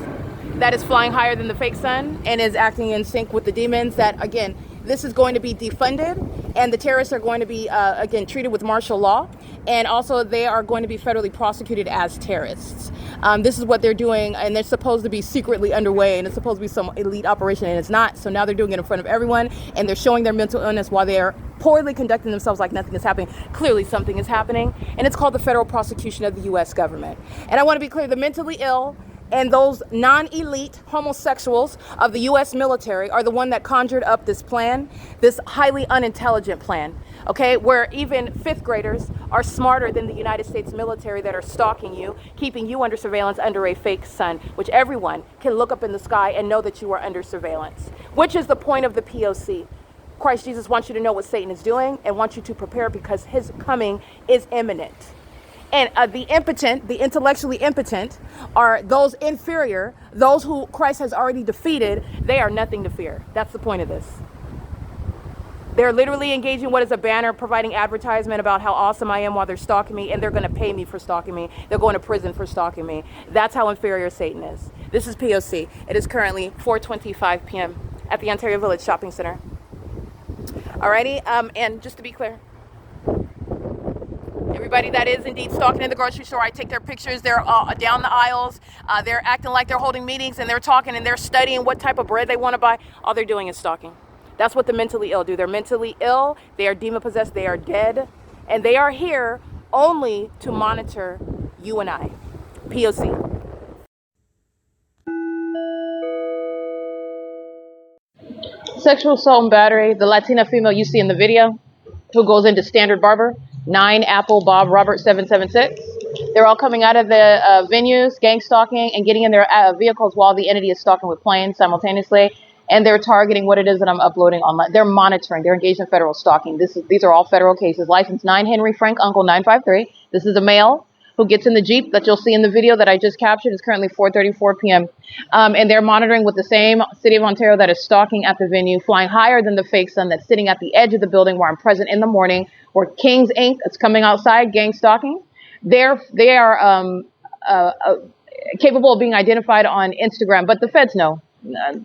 That is flying higher than the fake sun and is acting in sync with the demons. That, again, this is going to be defunded, and the terrorists are going to be, again, treated with martial law, and also they are going to be federally prosecuted as terrorists. This is what they're doing, and they're supposed to be secretly underway, and it's supposed to be some elite operation, and it's not. So now they're doing it in front of everyone, and they're showing their mental illness while they are poorly conducting themselves like nothing is happening. Clearly something is happening, and it's called the federal prosecution of the U.S. government. And I want to be clear, the mentally ill and those non-elite homosexuals of the U.S. military are the one that conjured up this plan, this highly unintelligent plan, okay, where even fifth graders are smarter than the United States military that are stalking you, keeping you under surveillance under a fake sun, which everyone can look up in the sky and know that you are under surveillance, which is the point of the P.O.C. Christ Jesus wants you to know what Satan is doing and wants you to prepare, because his coming is imminent. And the impotent, the intellectually impotent, are those inferior, those who Christ has already defeated. They are nothing to fear. That's the point of this. They're literally engaging what is a banner, providing advertisement about how awesome I am while they're stalking me, and they're going to pay me for stalking me. They're going to prison for stalking me. That's how inferior Satan is. This is P.O.C. It is currently 4:25 p.m. at the Ontario Village Shopping Center. Alrighty, and just to be clear, everybody that is indeed stalking in the grocery store, I take their pictures. They're down the aisles. They're acting like they're holding meetings, and they're talking, and they're studying what type of bread they want to buy. All they're doing is stalking. That's what the mentally ill do. They're mentally ill. They are demon possessed. They are dead. And they are here only to monitor you and I. P.O.C. Sexual assault and battery, the Latina female you see in the video, who goes into Standard Barber, 9 Apple Bob Robert 776. They're all coming out of the venues, gang stalking, and getting in their vehicles while the entity is stalking with planes simultaneously. And they're targeting what it is that I'm uploading online. They're monitoring. They're engaged in federal stalking. These are all federal cases. License 9 Henry Frank Uncle 953. This is a male who gets in the Jeep that you'll see in the video that I just captured. It's currently 4:34 p.m. And they're monitoring with the same City of Ontario that is stalking at the venue, flying higher than the fake sun that's sitting at the edge of the building where I'm present in the morning, where Kings Inc. is coming outside, gang stalking. They are capable of being identified on Instagram, but the feds know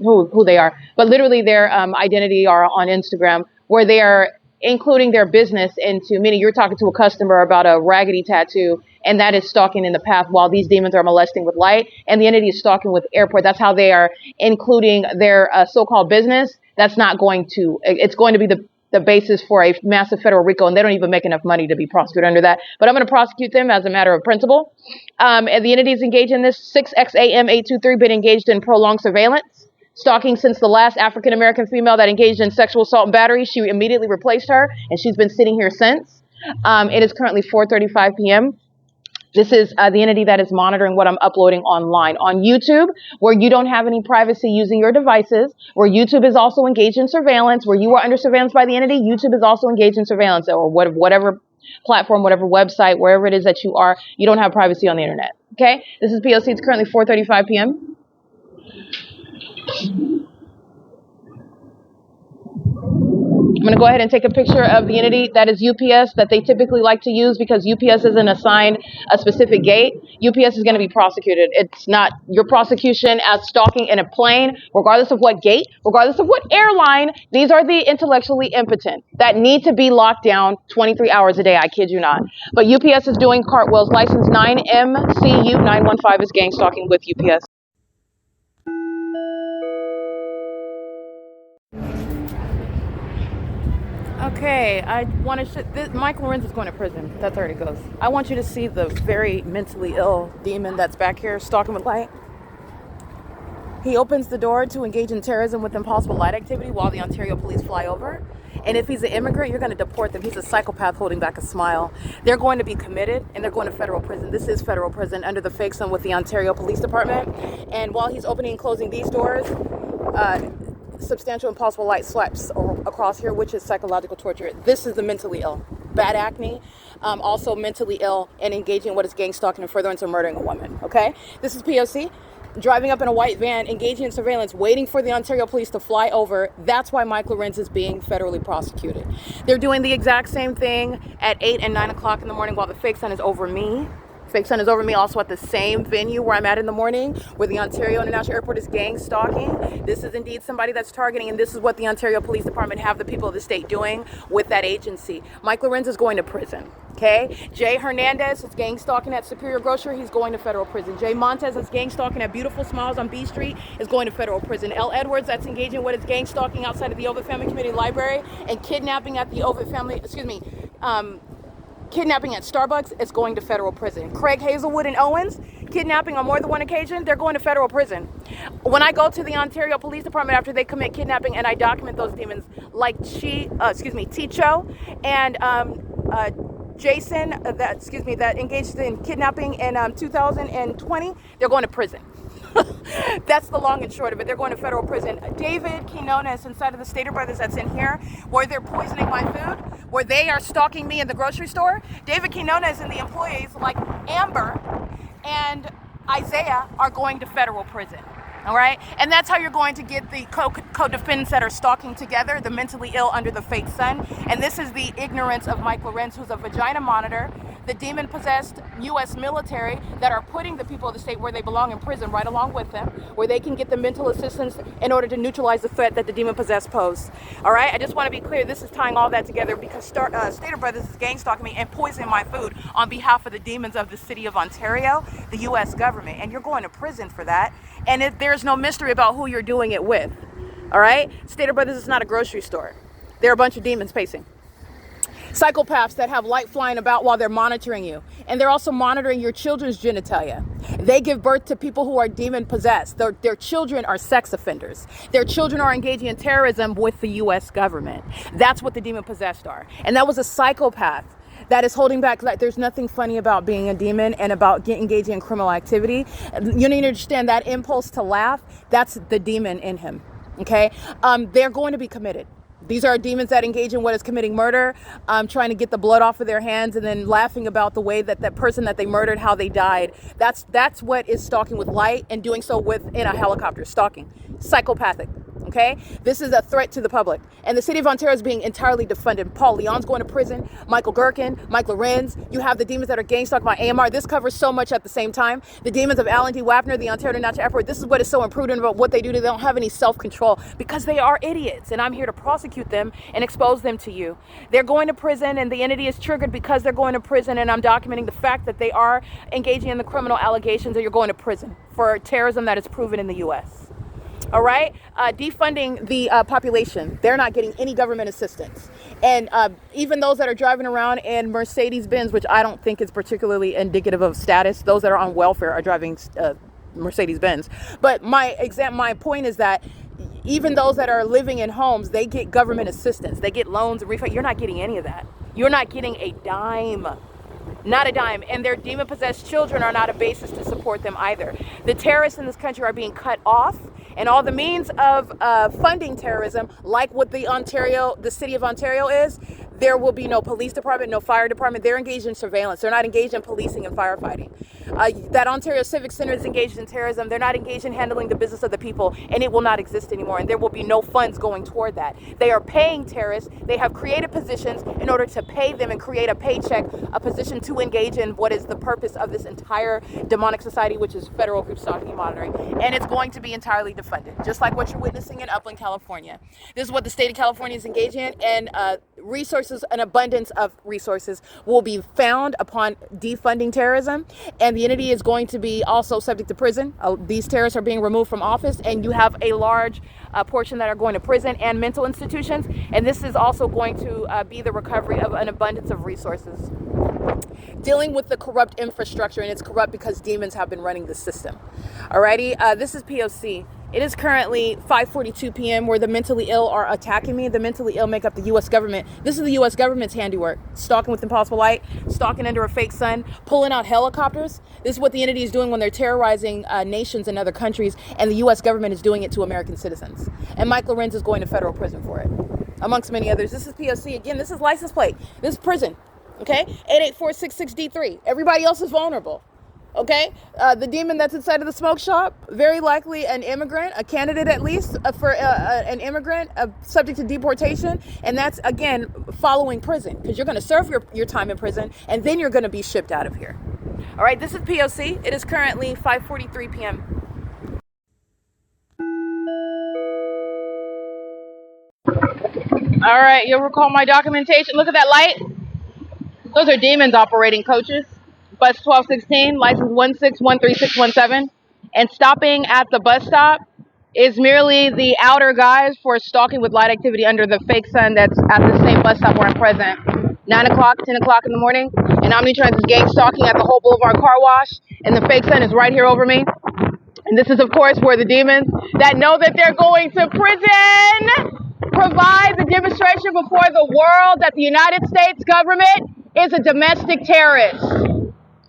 who they are. But literally their identity are on Instagram, where they are including their business into, meaning you're talking to a customer about a raggedy tattoo, and that is stalking in the path while these demons are molesting with light, and the entity is stalking with airport. That's how they are including their so-called business. That's not going to, it's going to be the basis for a massive federal RICO, and they don't even make enough money to be prosecuted under that. But I'm going to prosecute them as a matter of principle. And the entities engaged in this, 6XAM823, been engaged in prolonged surveillance, stalking since the last African-American female that engaged in sexual assault and battery. She immediately replaced her, and she's been sitting here since. It is currently 4:35 p.m. This is the entity that is monitoring what I'm uploading online. On YouTube, where you don't have any privacy using your devices, where YouTube is also engaged in surveillance, where you are under surveillance by the entity, YouTube is also engaged in surveillance, or whatever platform, whatever website, wherever it is that you are, you don't have privacy on the internet. Okay? This is P.O.C. It's currently 4:35 p.m. I'm going to go ahead and take a picture of the entity that is UPS that they typically like to use because UPS isn't assigned a specific gate. UPS is going to be prosecuted. It's not your prosecution as stalking in a plane, regardless of what gate, regardless of what airline. These are the intellectually impotent that need to be locked down 23 hours a day. I kid you not. But UPS is doing cartwheels. License 9MCU915 is gang stalking with UPS. Okay, I want to Mike Lorenz is going to prison. That's where it goes. I want you to see the very mentally ill demon that's back here stalking with light. He opens the door to engage in terrorism with impossible light activity while the Ontario police fly over. And if he's an immigrant, you're going to deport them. He's a psychopath holding back a smile. They're going to be committed, and they're going to federal prison. This is federal prison under the fake sun with the Ontario Police Department. And while he's opening and closing these doors, substantial impossible light swipes across here, which is psychological torture. This is the mentally ill. Bad acne, also mentally ill and engaging in what is gang stalking and furtherance of murdering a woman. Okay? This is P.O.C. driving up in a white van, engaging in surveillance, waiting for the Ontario police to fly over. That's why Mike Lorenz is being federally prosecuted. They're doing the exact same thing at 8 and 9 o'clock in the morning while the fake sun is over me. Fake sun is over me also at the same venue where I'm at in the morning, where the Ontario International Airport is gang stalking. This is indeed somebody that's targeting, and this is what the Ontario Police Department have the people of the state doing with that agency. Mike Lorenz is going to prison. Okay? Jay Hernandez is gang stalking at Superior Grocery. He's going to federal prison. Jay Montez is gang stalking at Beautiful Smiles on B Street. Is going to federal prison. L. Edwards, that's engaging what is gang stalking outside of the Ovid Family Community Library and kidnapping at the Ovid Family, kidnapping at Starbucks, is going to federal prison. Craig Hazelwood and Owens, kidnapping on more than one occasion, they're going to federal prison. When I go to the Ontario Police Department after they commit kidnapping and I document those demons, like Ticho and Jason, that engaged in kidnapping in 2020, they're going to prison. That's the long and short of it. They're going to federal prison. David Quinones inside of the Stater Brothers that's in here, where they're poisoning my food, where they are stalking me in the grocery store. David Quinones and the employees like Amber and Isaiah are going to federal prison. All right? And that's how you're going to get the co-defendants that are stalking together, the mentally ill under the fake sun. And this is the ignorance of Mike Lorenz, who's a vagina monitor, the demon-possessed U.S. military that are putting the people of the state where they belong in prison right along with them, where they can get the mental assistance in order to neutralize the threat that the demon-possessed pose. All right? I just want to be clear. This is tying all that together because Stater Brothers is gang stalking me and poisoning my food on behalf of the demons of the city of Ontario, the U.S. government. And you're going to prison for that. And there's no mystery about who you're doing it with. All right? Stater Brothers is not a grocery store. They're a bunch of demons pacing. Psychopaths that have light flying about while they're monitoring you. And they're also monitoring your children's genitalia. They give birth to people who are demon possessed. Their children are sex offenders. Their children are engaging in terrorism with the U.S. government. That's what the demon possessed are. And that was a psychopath that is holding back. Like, there's nothing funny about being a demon and about engaging in criminal activity. You need to understand that impulse to laugh, that's the demon in him. Okay? They're going to be committed. These are demons that engage in what is committing murder, trying to get the blood off of their hands and then laughing about the way that that person that they murdered, how they died. That's what is stalking with light, and doing so in a helicopter. Stalking. Psychopathic. Okay? This is a threat to the public. And the city of Ontario is being entirely defunded. Paul Leon's going to prison. Michael GERKEN, Mike LORENZ. You have the demons that are gang stalked by AMR. This covers so much at the same time. The demons of Alan D. WAPNER, the Ontario International Airport. This is what is so imprudent about what they do. They don't have any self-control because they are idiots. And I'm here to prosecute them and expose them to you. They're going to prison, and the entity is triggered because they're going to prison. And I'm documenting the fact that they are engaging in the criminal allegations, and you're going to prison for terrorism that is proven in the U.S. All right, defunding the population. They're not getting any government assistance. And even those that are driving around in Mercedes-Benz, which I don't think is particularly indicative of status, those that are on welfare are driving Mercedes-Benz. But my point is that even those that are living in homes, they get government assistance. They get loans and refund. You're not getting any of that. You're not getting a dime. Not a dime. And their demon-possessed children are not a basis to support them either. The terrorists in this country are being cut off, and all the means of funding terrorism, like what the city of Ontario is, there will be no police department, no fire department. They're engaged in surveillance. They're not engaged in policing and firefighting. That Ontario Civic Center is engaged in terrorism. They're not engaged in handling the business of the people, and it will not exist anymore, and there will be no funds going toward that. They are paying terrorists. They have created positions in order to pay them and create a paycheck, a position to engage in what is the purpose of this entire demonic society, which is federal group stalking and monitoring, and it's going to be entirely defunded, just like what you're witnessing in Upland, California. This is what the state of California is engaging in, and an abundance of resources will be found upon defunding terrorism, and the entity is going to be also subject to prison. These terrorists are being removed from office, and you have a large portion that are going to prison and mental institutions, and this is also going to be the recovery of an abundance of resources. Dealing with the corrupt infrastructure, and it's corrupt because demons have been running the system. Alrighty, this is P.O.C. It is currently 5:42 p.m. where the mentally ill are attacking me. The mentally ill make up the U.S. government. This is the U.S. government's handiwork. Stalking with impossible light, stalking under a fake sun, pulling out helicopters. This is what the entity is doing when they're terrorizing nations and other countries, and the U.S. government is doing it to American citizens. And Mike LORENZ is going to federal prison for it, amongst many others. This is P.O.C. Again, this is license plate. This is prison. Okay? 88466D3. Everybody else is vulnerable. Okay, the demon that's inside of the smoke shop, very likely an immigrant, a candidate at least for an immigrant subject to deportation. And that's, again, following prison, because you're going to serve your time in prison, and then you're going to be shipped out of here. All right, this is P.O.C. It is currently 5:43 p.m. All right, you'll recall my documentation. Look at that light. Those are demons operating coaches. Bus 1216, license 16131617. And stopping at the bus stop is merely the outer guise for stalking with light activity under the fake sun that's at the same bus stop where I'm present. 9 o'clock, 10 o'clock in the morning, and Omnitrans is gang stalking at the whole Boulevard car wash, and the fake sun is right here over me. And this is, of course, where the demons that know that they're going to prison provide the demonstration before the world that the United States government is a domestic terrorist.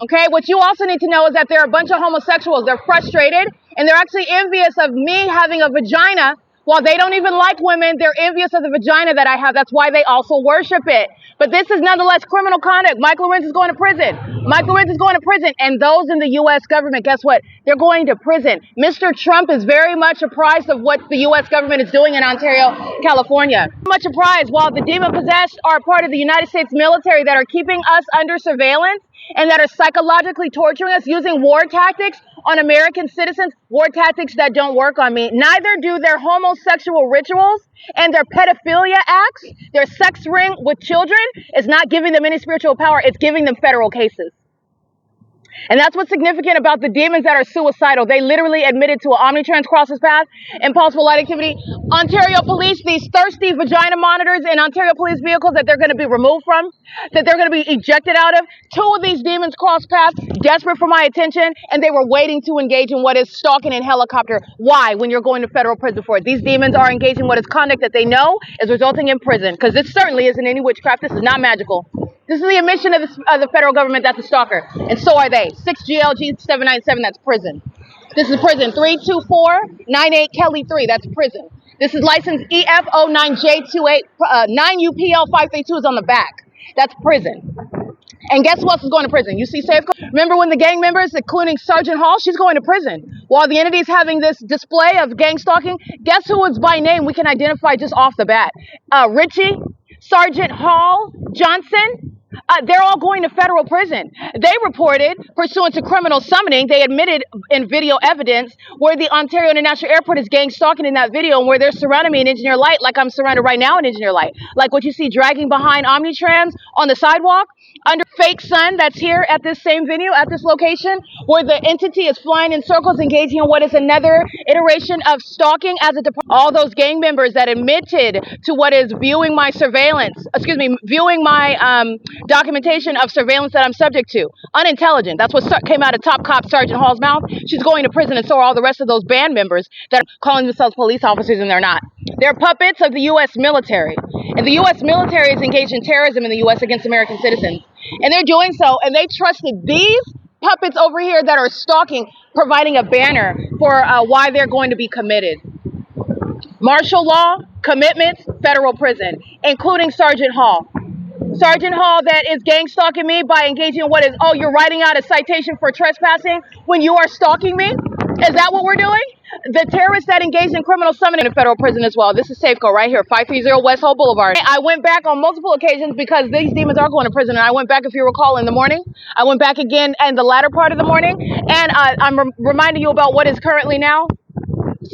Okay, what you also need to know is that there are a bunch of homosexuals. They're frustrated, and they're actually envious of me having a vagina. While they don't even like women, they're envious of the vagina that I have. That's why they also worship it. But this is nonetheless criminal conduct. Mike LORENZ is going to prison. Mike LORENZ is going to prison. And those in the U.S. government, guess what? They're going to prison. Mr. Trump is very much apprised of what the U.S. government is doing in Ontario, California. Much apprised. While the demon-possessed are part of the United States military that are keeping us under surveillance and that are psychologically torturing us using war tactics on American citizens, war tactics that don't work on me. Neither do their homosexual rituals and their pedophilia acts. Their sex ring with children is not giving them any spiritual power. It's giving them federal cases. And that's what's significant about the demons that are suicidal. They literally admitted to an Omnitrans crosses path, impulsive light activity. Ontario police, these thirsty vagina monitors in Ontario police vehicles that they're going to be removed from, that they're going to be ejected out of. 2 of these demons crossed paths, desperate for my attention, and they were waiting to engage in what is stalking in helicopter. Why? When you're going to federal prison for it. These demons are engaging in what is conduct that they know is resulting in prison, because this certainly isn't any witchcraft. This is not magical. This is the admission of the federal government that's a stalker, and so are they. 6 GLG 797, that's prison. This is prison. 32498 Kelly 3. That's prison. This is license EF09J28. 9UPL 532 is on the back. That's prison. And guess who else is going to prison? You see Safeco? Remember when the gang members, including Sergeant Hall, she's going to prison. While the entity is having this display of gang stalking, guess who is by name we can identify just off the bat? Richie, Sergeant Hall, Johnson. They're all going to federal prison. They reported, pursuant to criminal summoning, they admitted in video evidence where the Ontario International Airport is gang stalking in that video, and where they're surrounding me in Engineer Light like I'm surrounded right now in Engineer Light. Like what you see dragging behind Omnitrans on the sidewalk, under fake sun that's here at this same venue, at this location, where the entity is flying in circles, engaging in what is another iteration of stalking as a department. All those gang members that admitted to what is viewing my surveillance, viewing my documentation of surveillance that I'm subject to. Unintelligent. That's what came out of Top Cop Sergeant Hall's mouth. She's going to prison, and so are all the rest of those band members that are calling themselves police officers, and they're not. They're puppets of the U.S. military. And the U.S. military is engaged in terrorism in the U.S. against American citizens. And they're doing so, and they trusted these puppets over here that are stalking, providing a banner for why they're going to be committed. Martial law, commitments, federal prison, including Sergeant Hall. Sergeant Hall that is gang stalking me by engaging in what is, oh, you're writing out a citation for trespassing when you are stalking me? Is that what we're doing? The terrorists that engaged in criminal summoning in federal prison as well. This is Safeco right here, 530 West Hole Boulevard. I went back on multiple occasions because these demons are going to prison. And I went back, if you recall, in the morning. I went back again in the latter part of the morning. And I'm reminding you about what is currently now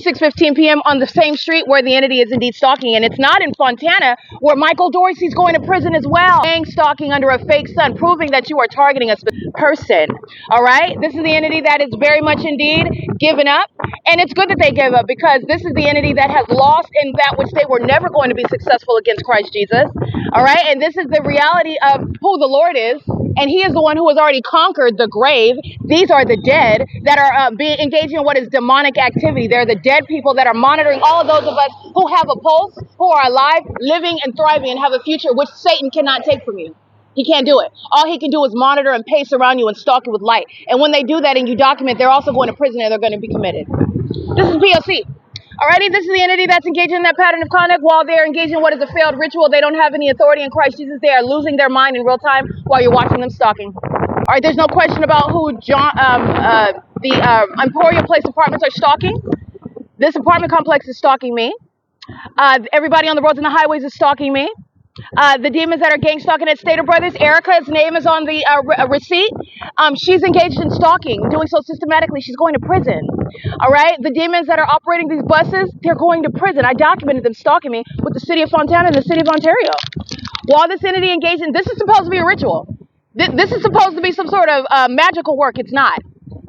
6:15 p.m. on the same street where the entity is indeed stalking. And it's not in Fontana, where Michael Dorsey's going to prison as well. Gang stalking under a fake sun, proving that you are targeting a specific person. All right? This is the entity that is very much indeed given up. And it's good that they gave up, because this is the entity that has lost in that which they were never going to be successful against Christ Jesus. All right? And this is the reality of who the Lord is. And he is the one who has already conquered the grave. These are the dead that are being engaging in what is demonic activity. They're the dead people that are monitoring all of those of us who have a pulse, who are alive, living and thriving, and have a future which Satan cannot take from you. He can't do it. All he can do is monitor and pace around you and stalk you with light. And when they do that and you document, they're also going to prison and they're going to be committed. This is P.O.C. Alrighty, this is the entity that's engaging in that pattern of conduct. While they're engaging in what is a failed ritual, they don't have any authority in Christ Jesus. They are losing their mind in real time while you're watching them stalking. Alright, there's no question about who the Emporia Place apartments are stalking. This apartment complex is stalking me. Everybody on the roads and the highways is stalking me. The demons that are gang stalking at Stater Brothers, Erica's name is on the receipt. She's engaged in stalking, doing so systematically. She's going to prison. All right? The demons that are operating these buses, they're going to prison. I documented them stalking me with the city of Fontana and the city of Ontario. While this entity engaged in, this is supposed to be a ritual. This is supposed to be some sort of magical work. It's not.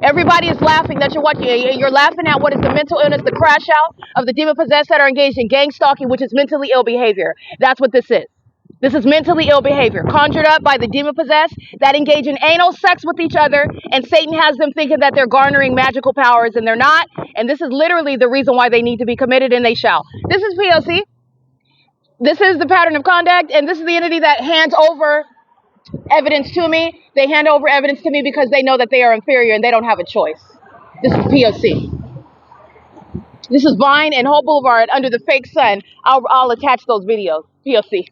Everybody is laughing that you're watching. You're laughing at what is the mental illness, the crash out of the demon possessed that are engaged in gang stalking, which is mentally ill behavior. That's what this is. This is mentally ill behavior conjured up by the demon possessed that engage in anal sex with each other, and Satan has them thinking that they're garnering magical powers, and they're not. And this is literally the reason why they need to be committed, and they shall. This is P.O.C. This is the pattern of conduct, and this is the entity that hands over evidence to me. They hand over evidence to me because they know that they are inferior and they don't have a choice. This is P.O.C. This is Vine and Whole Boulevard under the fake sun. I'll attach those videos. P.O.C.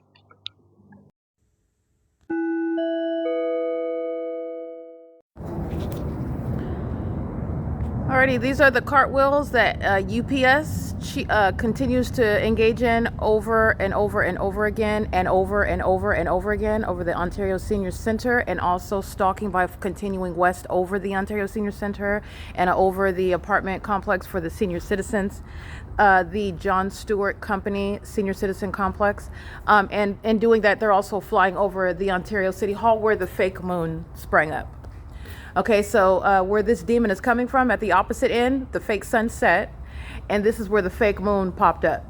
Alrighty, these are the cartwheels that UPS continues to engage in over and over and over again and over and over and over again over the Ontario Senior Centre, and also stalking by continuing west over the Ontario Senior Centre and over the apartment complex for the senior citizens, the John Stewart Company Senior Citizen Complex. And in doing that, they're also flying over the Ontario City Hall where the fake moon sprang up. Okay, so where this demon is coming from, at the opposite end, the fake sun set, and this is where the fake moon popped up.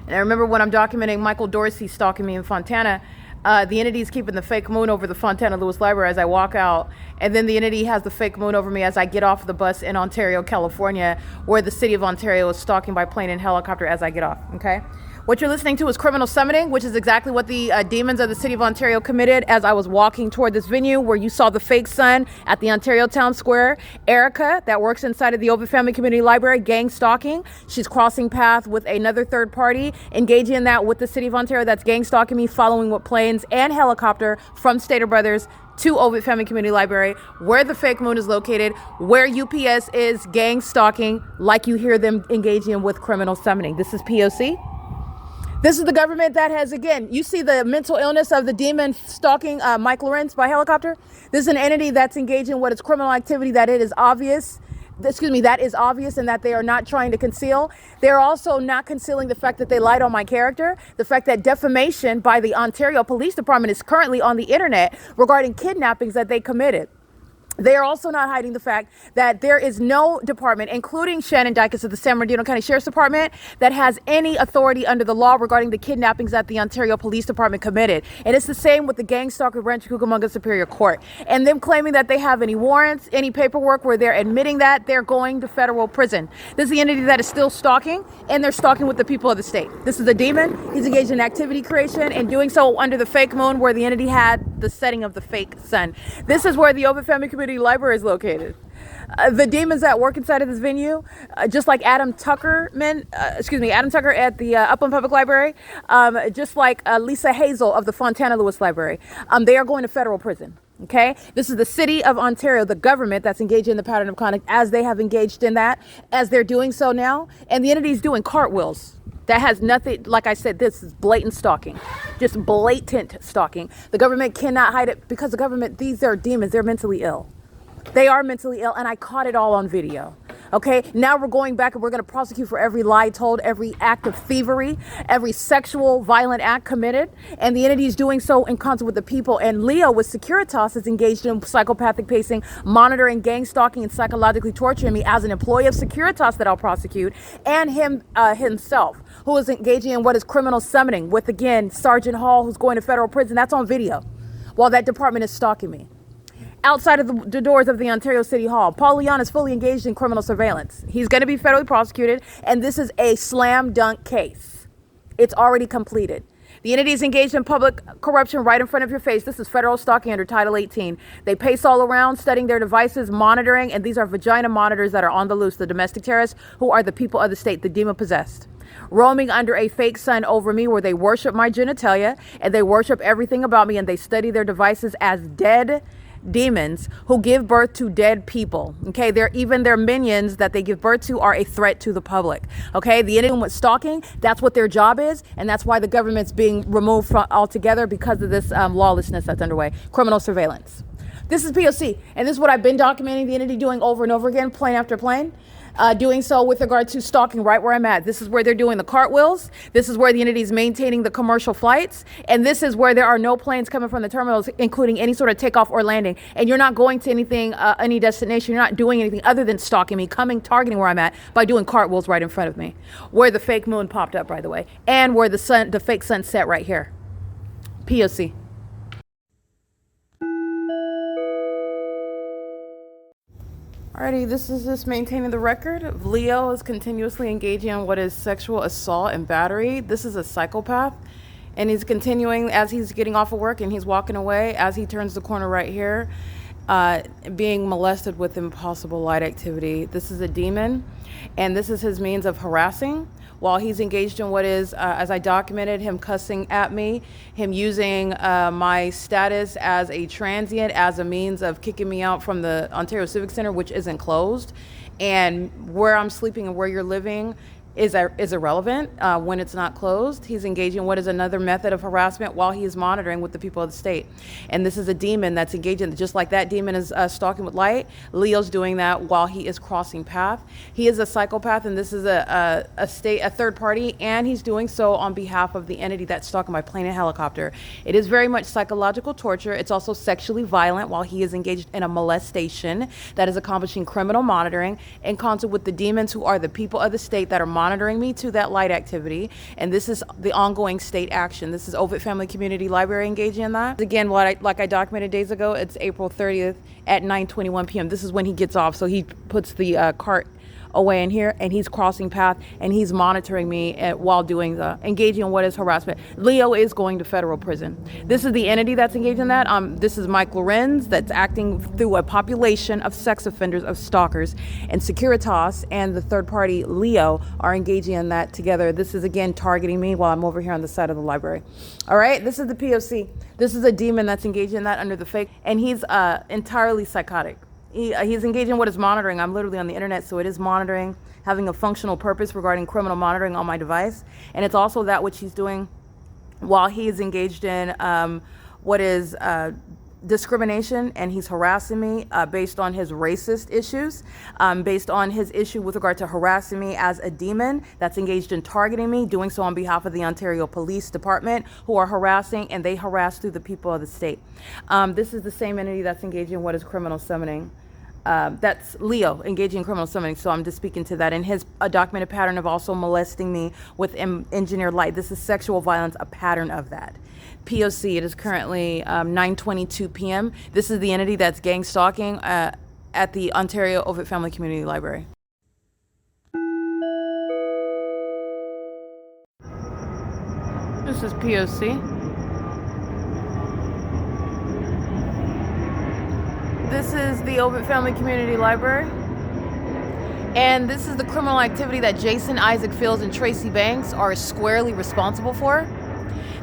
And I remember when I'm documenting Michael Dorsey stalking me in Fontana, the entity is keeping the fake moon over the Fontana Lewis Library as I walk out, and then the entity has the fake moon over me as I get off the bus in Ontario, California, where the city of Ontario is stalking by plane and helicopter as I get off, okay? What you're listening to is criminal summoning, which is exactly what the demons of the city of Ontario committed as I was walking toward this venue where you saw the fake sun at the Ontario Town Square. Erica, that works inside of the Ovid Family Community Library, gang stalking. She's crossing path with another third party, engaging in that with the city of Ontario that's gang stalking me, following with planes and helicopter from Stater Brothers to Ovid Family Community Library, where the fake moon is located, where UPS is gang stalking, like you hear them engaging in with criminal summoning. This is P.O.C. This is the government that has, again, you see the mental illness of the demon stalking Mike Lorenz by helicopter. This is an entity that's engaging in what is criminal activity that it is obvious, that is obvious and that they are not trying to conceal. They're also not concealing the fact that they lied on my character, the fact that defamation by the Ontario Police Department is currently on the internet regarding kidnappings that they committed. They are also not hiding the fact that there is no department, including Shannon Dykes of the San Bernardino County Sheriff's Department, that has any authority under the law regarding the kidnappings that the Ontario Police Department committed. And it's the same with the gang stalker branch of Cucamonga Superior Court. And them claiming that they have any warrants, any paperwork where they're admitting that they're going to federal prison. This is the entity that is still stalking, and they're stalking with the people of the state. This is a demon. He's engaged in activity creation and doing so under the fake moon where the entity had the setting of the fake sun. This is where the Ovid Family Community Library is located. The demons that work inside of this venue, just like Adam Tucker at the Upland Public Library, just like Lisa Hazel of the Fontana Lewis Library, they are going to federal prison. Okay, this is the city of Ontario, the government that's engaged in the pattern of conduct as they have engaged in that, as they're doing so now, and the entity is doing cartwheels. That has nothing, like I said, this is blatant stalking, just blatant stalking. The government cannot hide it because the government, these are demons, they're mentally ill. They are mentally ill, and I caught it all on video. Okay, now we're going back and we're going to prosecute for every lie told, every act of thievery, every sexual violent act committed, and the entity is doing so in concert with the people. And Leo with Securitas is engaged in psychopathic pacing, monitoring, gang stalking, and psychologically torturing me as an employee of Securitas that I'll prosecute, and him himself, who is engaging in what is criminal summoning with, again, Sergeant Hall, who's going to federal prison. That's on video while that department is stalking me. Outside of the doors of the Ontario City Hall, Paul Leon is fully engaged in criminal surveillance. He's going to be federally prosecuted, and this is a slam dunk case. It's already completed. The entity is engaged in public corruption right in front of your face. This is federal stalking under Title 18. They pace all around, studying their devices, monitoring, and these are vagina monitors that are on the loose, the domestic terrorists who are the people of the state, the demon-possessed, roaming under a fake sun over me where they worship my genitalia, and they worship everything about me, and they study their devices as dead demons who give birth to dead people. Okay, even their minions that they give birth to are a threat to the public. Okay, the entity with stalking, that's what their job is, and that's why the government's being removed from altogether because of this lawlessness that's underway. Criminal surveillance. This is P.O.C. and this is what I've been documenting the entity doing over and over again, plane after plane. Doing so with regard to stalking right where I'm at. This is where they're doing the cartwheels. This is where the entity is maintaining the commercial flights. And this is where there are no planes coming from the terminals, including any sort of takeoff or landing. And you're not going to anything, any destination. You're not doing anything other than stalking me, targeting where I'm at by doing cartwheels right in front of me. Where the fake moon popped up, by the way. And where the fake sun set right here. P.O.C. Alrighty, this is just maintaining the record. Leo is continuously engaging in what is sexual assault and battery. This is a psychopath, and he's continuing as he's getting off of work and he's walking away as he turns the corner right here, being molested with impossible light activity. This is a demon, and this is his means of harassing while he's engaged in what is, as I documented, him cussing at me, him using my status as a transient as a means of kicking me out from the Ontario Civic Center, which isn't closed, and where I'm sleeping and where you're living is irrelevant when it's not closed. He's engaging in what is another method of harassment while he is monitoring with the people of the state. And this is a demon that's engaging, just like that demon is stalking with light. Leo's doing that while he is crossing path. He is a psychopath, and this is a third party, and he's doing so on behalf of the entity that's stalking by plane and helicopter. It is very much psychological torture. It's also sexually violent while he is engaged in a molestation that is accomplishing criminal monitoring in concert with the demons who are the people of the state that are monitoring me to that light activity. And this is the ongoing state action. This is Ovid Family Community Library engaging in that. Again, like I documented days ago, it's April 30th at 9:21 p.m. This is when he gets off. So he puts the cart away in here, and he's crossing path, and he's monitoring me while doing engaging in what is harassment. Leo is going to federal prison. This is the entity that's engaged in that. This is Mike LORENZ that's acting through a population of sex offenders, of stalkers, and Securitas and the third party Leo are engaging in that together. This is again targeting me while I'm over here on the side of the library. All right, this is the P.O.C. This is a demon that's engaged in that under the fake, and he's entirely psychotic. He's engaged in what is monitoring. I'm literally on the internet, so it is monitoring, having a functional purpose regarding criminal monitoring on my device. And it's also that which he's doing while he is engaged in what is discrimination, and he's harassing me based on his racist issues, based on his issue with regard to harassing me as a demon that's engaged in targeting me, doing so on behalf of the Ontario Police Department, who are harassing, and they harass through the people of the state. This is the same entity that's engaged in what is criminal summoning. That's Leo engaging in criminal summoning, so I'm just speaking to that. And his documented pattern of also molesting me with engineered light. This is sexual violence, a pattern of that. P.O.C. It is currently 9:22 p.m. This is the entity that's gang stalking at the Ontario Ovitt Family Community Library. This is P.O.C. This is the Ovitt Family Community Library. And this is the criminal activity that Jason Isaac Fields and Tracy Banks are squarely responsible for.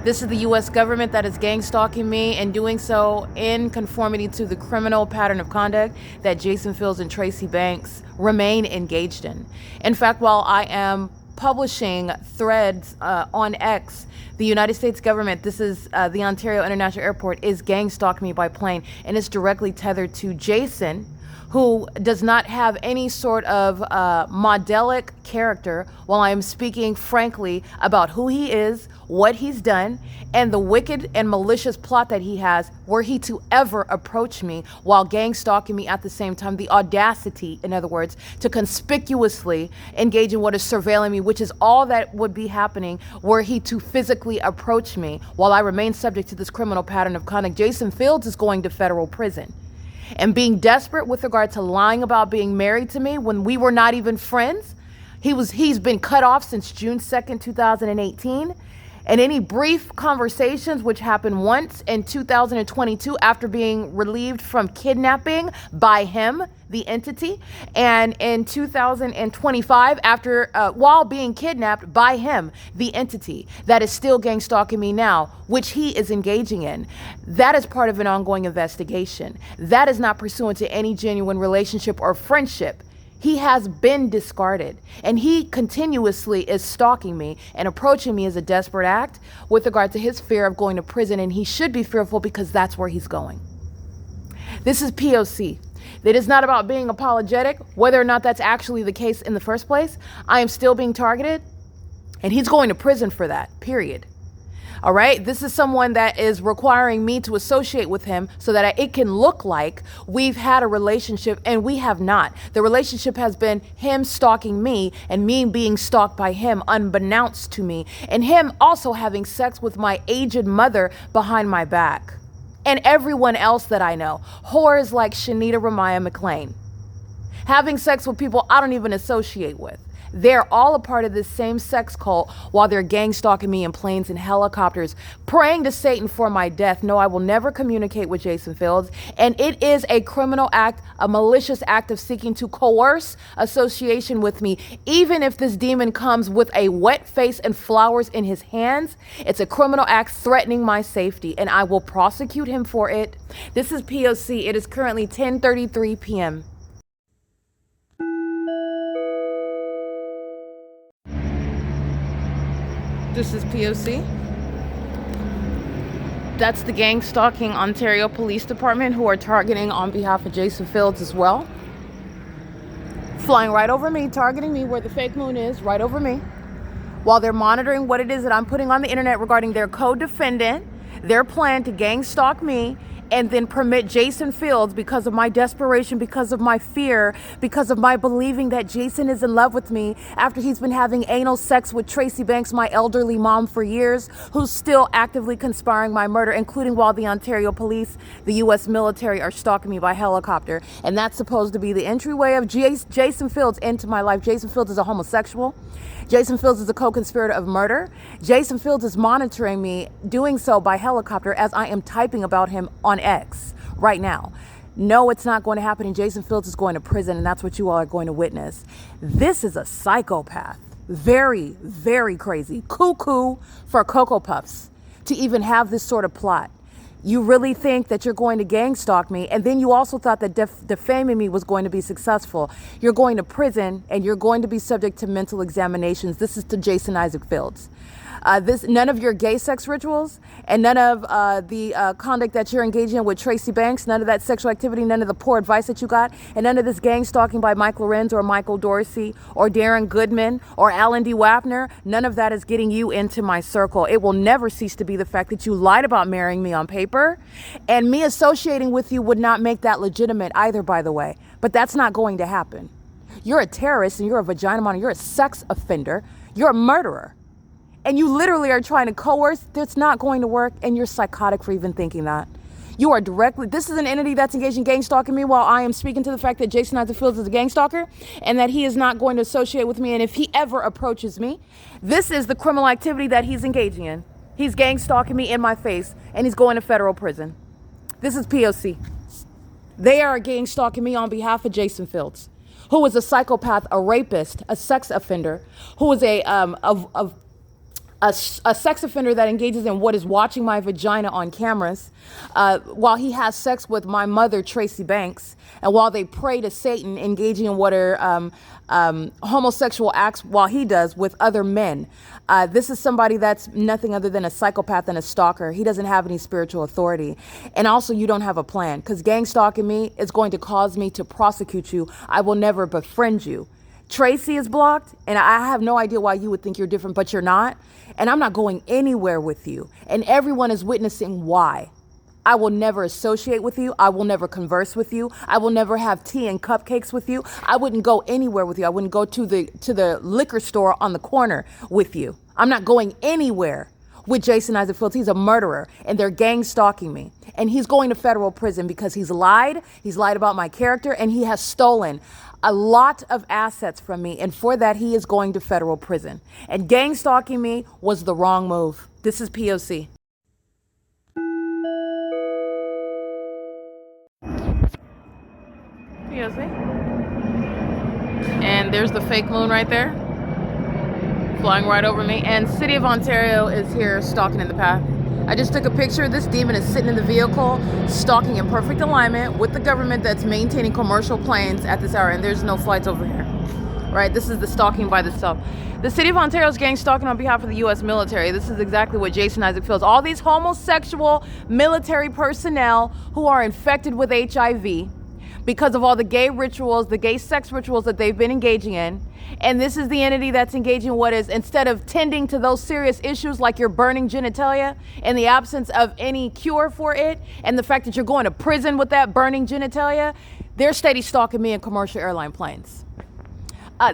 This is the U.S. government that is gang stalking me, and doing so in conformity to the criminal pattern of conduct that Jason Fields and Tracy Banks remain engaged in. In fact, while I am publishing threads on X, the United States government, this is the Ontario International Airport, is gang stalking me by plane, and it's directly tethered to Jason, who does not have any sort of modelic character, while I am speaking frankly about who he is, what he's done, and the wicked and malicious plot that he has were he to ever approach me while gang stalking me at the same time. The audacity, in other words, to conspicuously engage in what is surveilling me, which is all that would be happening were he to physically approach me while I remain subject to this criminal pattern of conduct. Jason Fields is going to federal prison. And being desperate with regard to lying about being married to me when we were not even friends. He's been cut off since June 2nd, 2018. And any brief conversations, which happened once in 2022 after being relieved from kidnapping by him, the entity, and in 2025 after while being kidnapped by him, the entity that is still gang stalking me now, which he is engaging in. That is part of an ongoing investigation. That is not pursuant to any genuine relationship or friendship. He has been discarded, and he continuously is stalking me and approaching me as a desperate act with regard to his fear of going to prison, and he should be fearful because that's where he's going. This is P.O.C. It is not about being apologetic, whether or not that's actually the case in the first place. I am still being targeted, and he's going to prison for that, period. All right, this is someone that is requiring me to associate with him so that it can look like we've had a relationship, and we have not. The relationship has been him stalking me and me being stalked by him unbeknownst to me, and him also having sex with my aged mother behind my back and everyone else that I know. Whores like Shanita Ramaya McLean. Having sex with people I don't even associate with. They're all a part of this same sex cult while they're gang stalking me in planes and helicopters, praying to Satan for my death. No, I will never communicate with Jason Fields. And it is a criminal act, a malicious act of seeking to coerce association with me. Even if this demon comes with a wet face and flowers in his hands, it's a criminal act threatening my safety, and I will prosecute him for it. This is P.O.C. It is currently 10:33 p.m. This is P.O.C. That's the gang stalking Ontario Police Department, who are targeting on behalf of Jason Fields as well. Flying right over me, targeting me where the fake moon is, right over me, while they're monitoring what it is that I'm putting on the internet regarding their co-defendant, their plan to gang stalk me and then permit Jason Fields, because of my desperation, because of my fear, because of my believing that Jason is in love with me after he's been having anal sex with Tracy Banks, my elderly mom, for years, who's still actively conspiring my murder, including while the Ontario police, the U.S. military are stalking me by helicopter. And that's supposed to be the entryway of Jason Fields into my life. Jason Fields is a homosexual. Jason Fields is a co-conspirator of murder. Jason Fields is monitoring me, doing so by helicopter as I am typing about him on X right now. No, it's not going to happen, and Jason Fields is going to prison, and that's what you all are going to witness. This is a psychopath. Very, very crazy. Cuckoo for Cocoa Puffs to even have this sort of plot. You really think that you're going to gang stalk me, and then you also thought that defaming me was going to be successful. You're going to prison, and you're going to be subject to mental examinations. This is to Jason Isaac Fields. None of your gay sex rituals and none of the conduct that you're engaging in with Tracy Banks, none of that sexual activity, none of the poor advice that you got, and none of this gang stalking by Mike Lorenz or Michael Dorsey or Darren Goodman or Alan D. Wapner, none of that is getting you into my circle. It will never cease to be the fact that you lied about marrying me on paper, and me associating with you would not make that legitimate either, by the way. But that's not going to happen. You're a terrorist, and you're a vagina monitor, you're a sex offender, you're a murderer. And you literally are trying to coerce. That's not going to work, and you're psychotic for even thinking that. You are directly, this is an entity that's engaged in gang stalking me while I am speaking to the fact that Jason Isaac Fields is a gang stalker and that he is not going to associate with me, and if he ever approaches me, this is the criminal activity that he's engaging in. He's gang stalking me in my face, and he's going to federal prison. This is P.O.C. They are gang stalking me on behalf of Jason Fields, who is a psychopath, a rapist, a sex offender, who is a sex offender that engages in what is watching my vagina on cameras while he has sex with my mother, Tracy Banks, and while they pray to Satan, engaging in what are homosexual acts while he does with other men. This is somebody that's nothing other than a psychopath and a stalker. He doesn't have any spiritual authority. And also, you don't have a plan, because gang stalking me is going to cause me to prosecute you. I will never befriend you. Tracy is blocked, and I have no idea why you would think you're different, but you're not. And I'm not going anywhere with you. And everyone is witnessing why. I will never associate with you. I will never converse with you. I will never have tea and cupcakes with you. I wouldn't go anywhere with you. I wouldn't go to the liquor store on the corner with you. I'm not going anywhere with Jason Isaac Fields. He's a murderer, and they're gang stalking me. And he's going to federal prison because he's lied about my character, and he has stolen a lot of assets from me, and for that he is going to federal prison. And gang stalking me was the wrong move. This is P.O.C. P.O.C. And there's the fake moon right there, flying right over me. And City of Ontario is here stalking in the path. I just took a picture. This demon is sitting in the vehicle, stalking in perfect alignment with the government that's maintaining commercial planes at this hour, and there's no flights over here. Right? This is the stalking by itself. The City of Ontario's gang stalking on behalf of the U.S. military. This is exactly what Jason Isaac Fields. All these homosexual military personnel who are infected with HIV because of all the gay rituals, the gay sex rituals that they've been engaging in. And this is the entity that's engaging in what is, instead of tending to those serious issues like your burning genitalia and the absence of any cure for it, and the fact that you're going to prison with that burning genitalia, they're steady stalking me in commercial airline planes.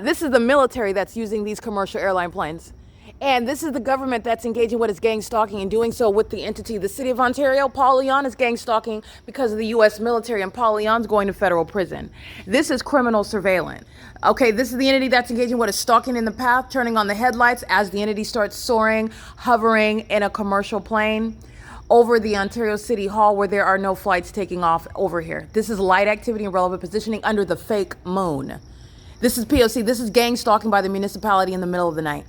This is the military that's using these commercial airline planes. And this is the government that's engaging with its gang stalking and doing so with the entity. The City of Ontario, Paul Leon is gang stalking because of the U.S. military, and Paul Leon's going to federal prison. This is criminal surveillance. Okay, this is the entity that's engaging with a stalking in the path, turning on the headlights as the entity starts soaring, hovering in a commercial plane over the Ontario City Hall where there are no flights taking off over here. This is light activity and relevant positioning under the fake moon. This is P.O.C. This is gang stalking by the municipality in the middle of the night.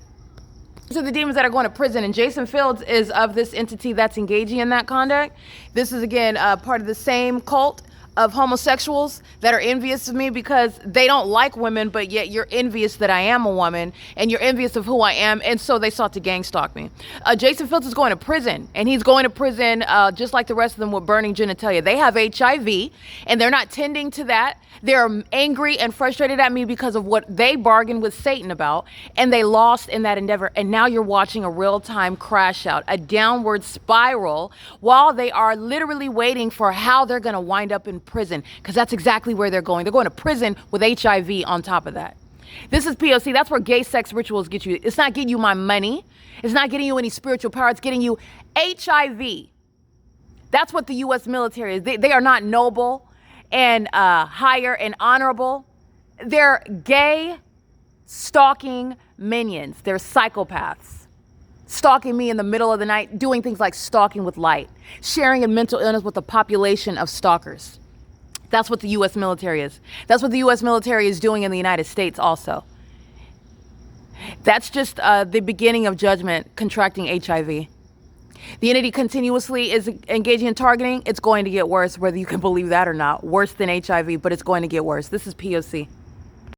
These are the demons that are going to prison, and Jason Fields is of this entity that's engaging in that conduct. This is, again, part of the same cult of homosexuals that are envious of me because they don't like women, but yet you're envious that I am a woman and you're envious of who I am, and so they sought to gang stalk me. Jason Fields is going to prison, and he's going to prison just like the rest of them with burning genitalia. They have HIV, and they're not tending to that. They're angry and frustrated at me because of what they bargained with Satan about, and they lost in that endeavor. And now you're watching a real-time crash out, a downward spiral, while they are literally waiting for how they're going to wind up in prison, because that's exactly where they're going. They're going to prison with HIV on top of that. This is P.O.C. That's where gay sex rituals get you. It's not getting you my money. It's not getting you any spiritual power. It's getting you HIV. That's what the U.S. military is. They are not noble and higher and honorable. They're gay stalking minions. They're psychopaths. Stalking me in the middle of the night, doing things like stalking with light, sharing a mental illness with a population of stalkers. That's what the U.S. military is. That's what the U.S. military is doing in the United States also. That's just the beginning of judgment, contracting HIV. The entity continuously is engaging in targeting. It's going to get worse, whether you can believe that or not. Worse than HIV, but it's going to get worse. This is P.O.C.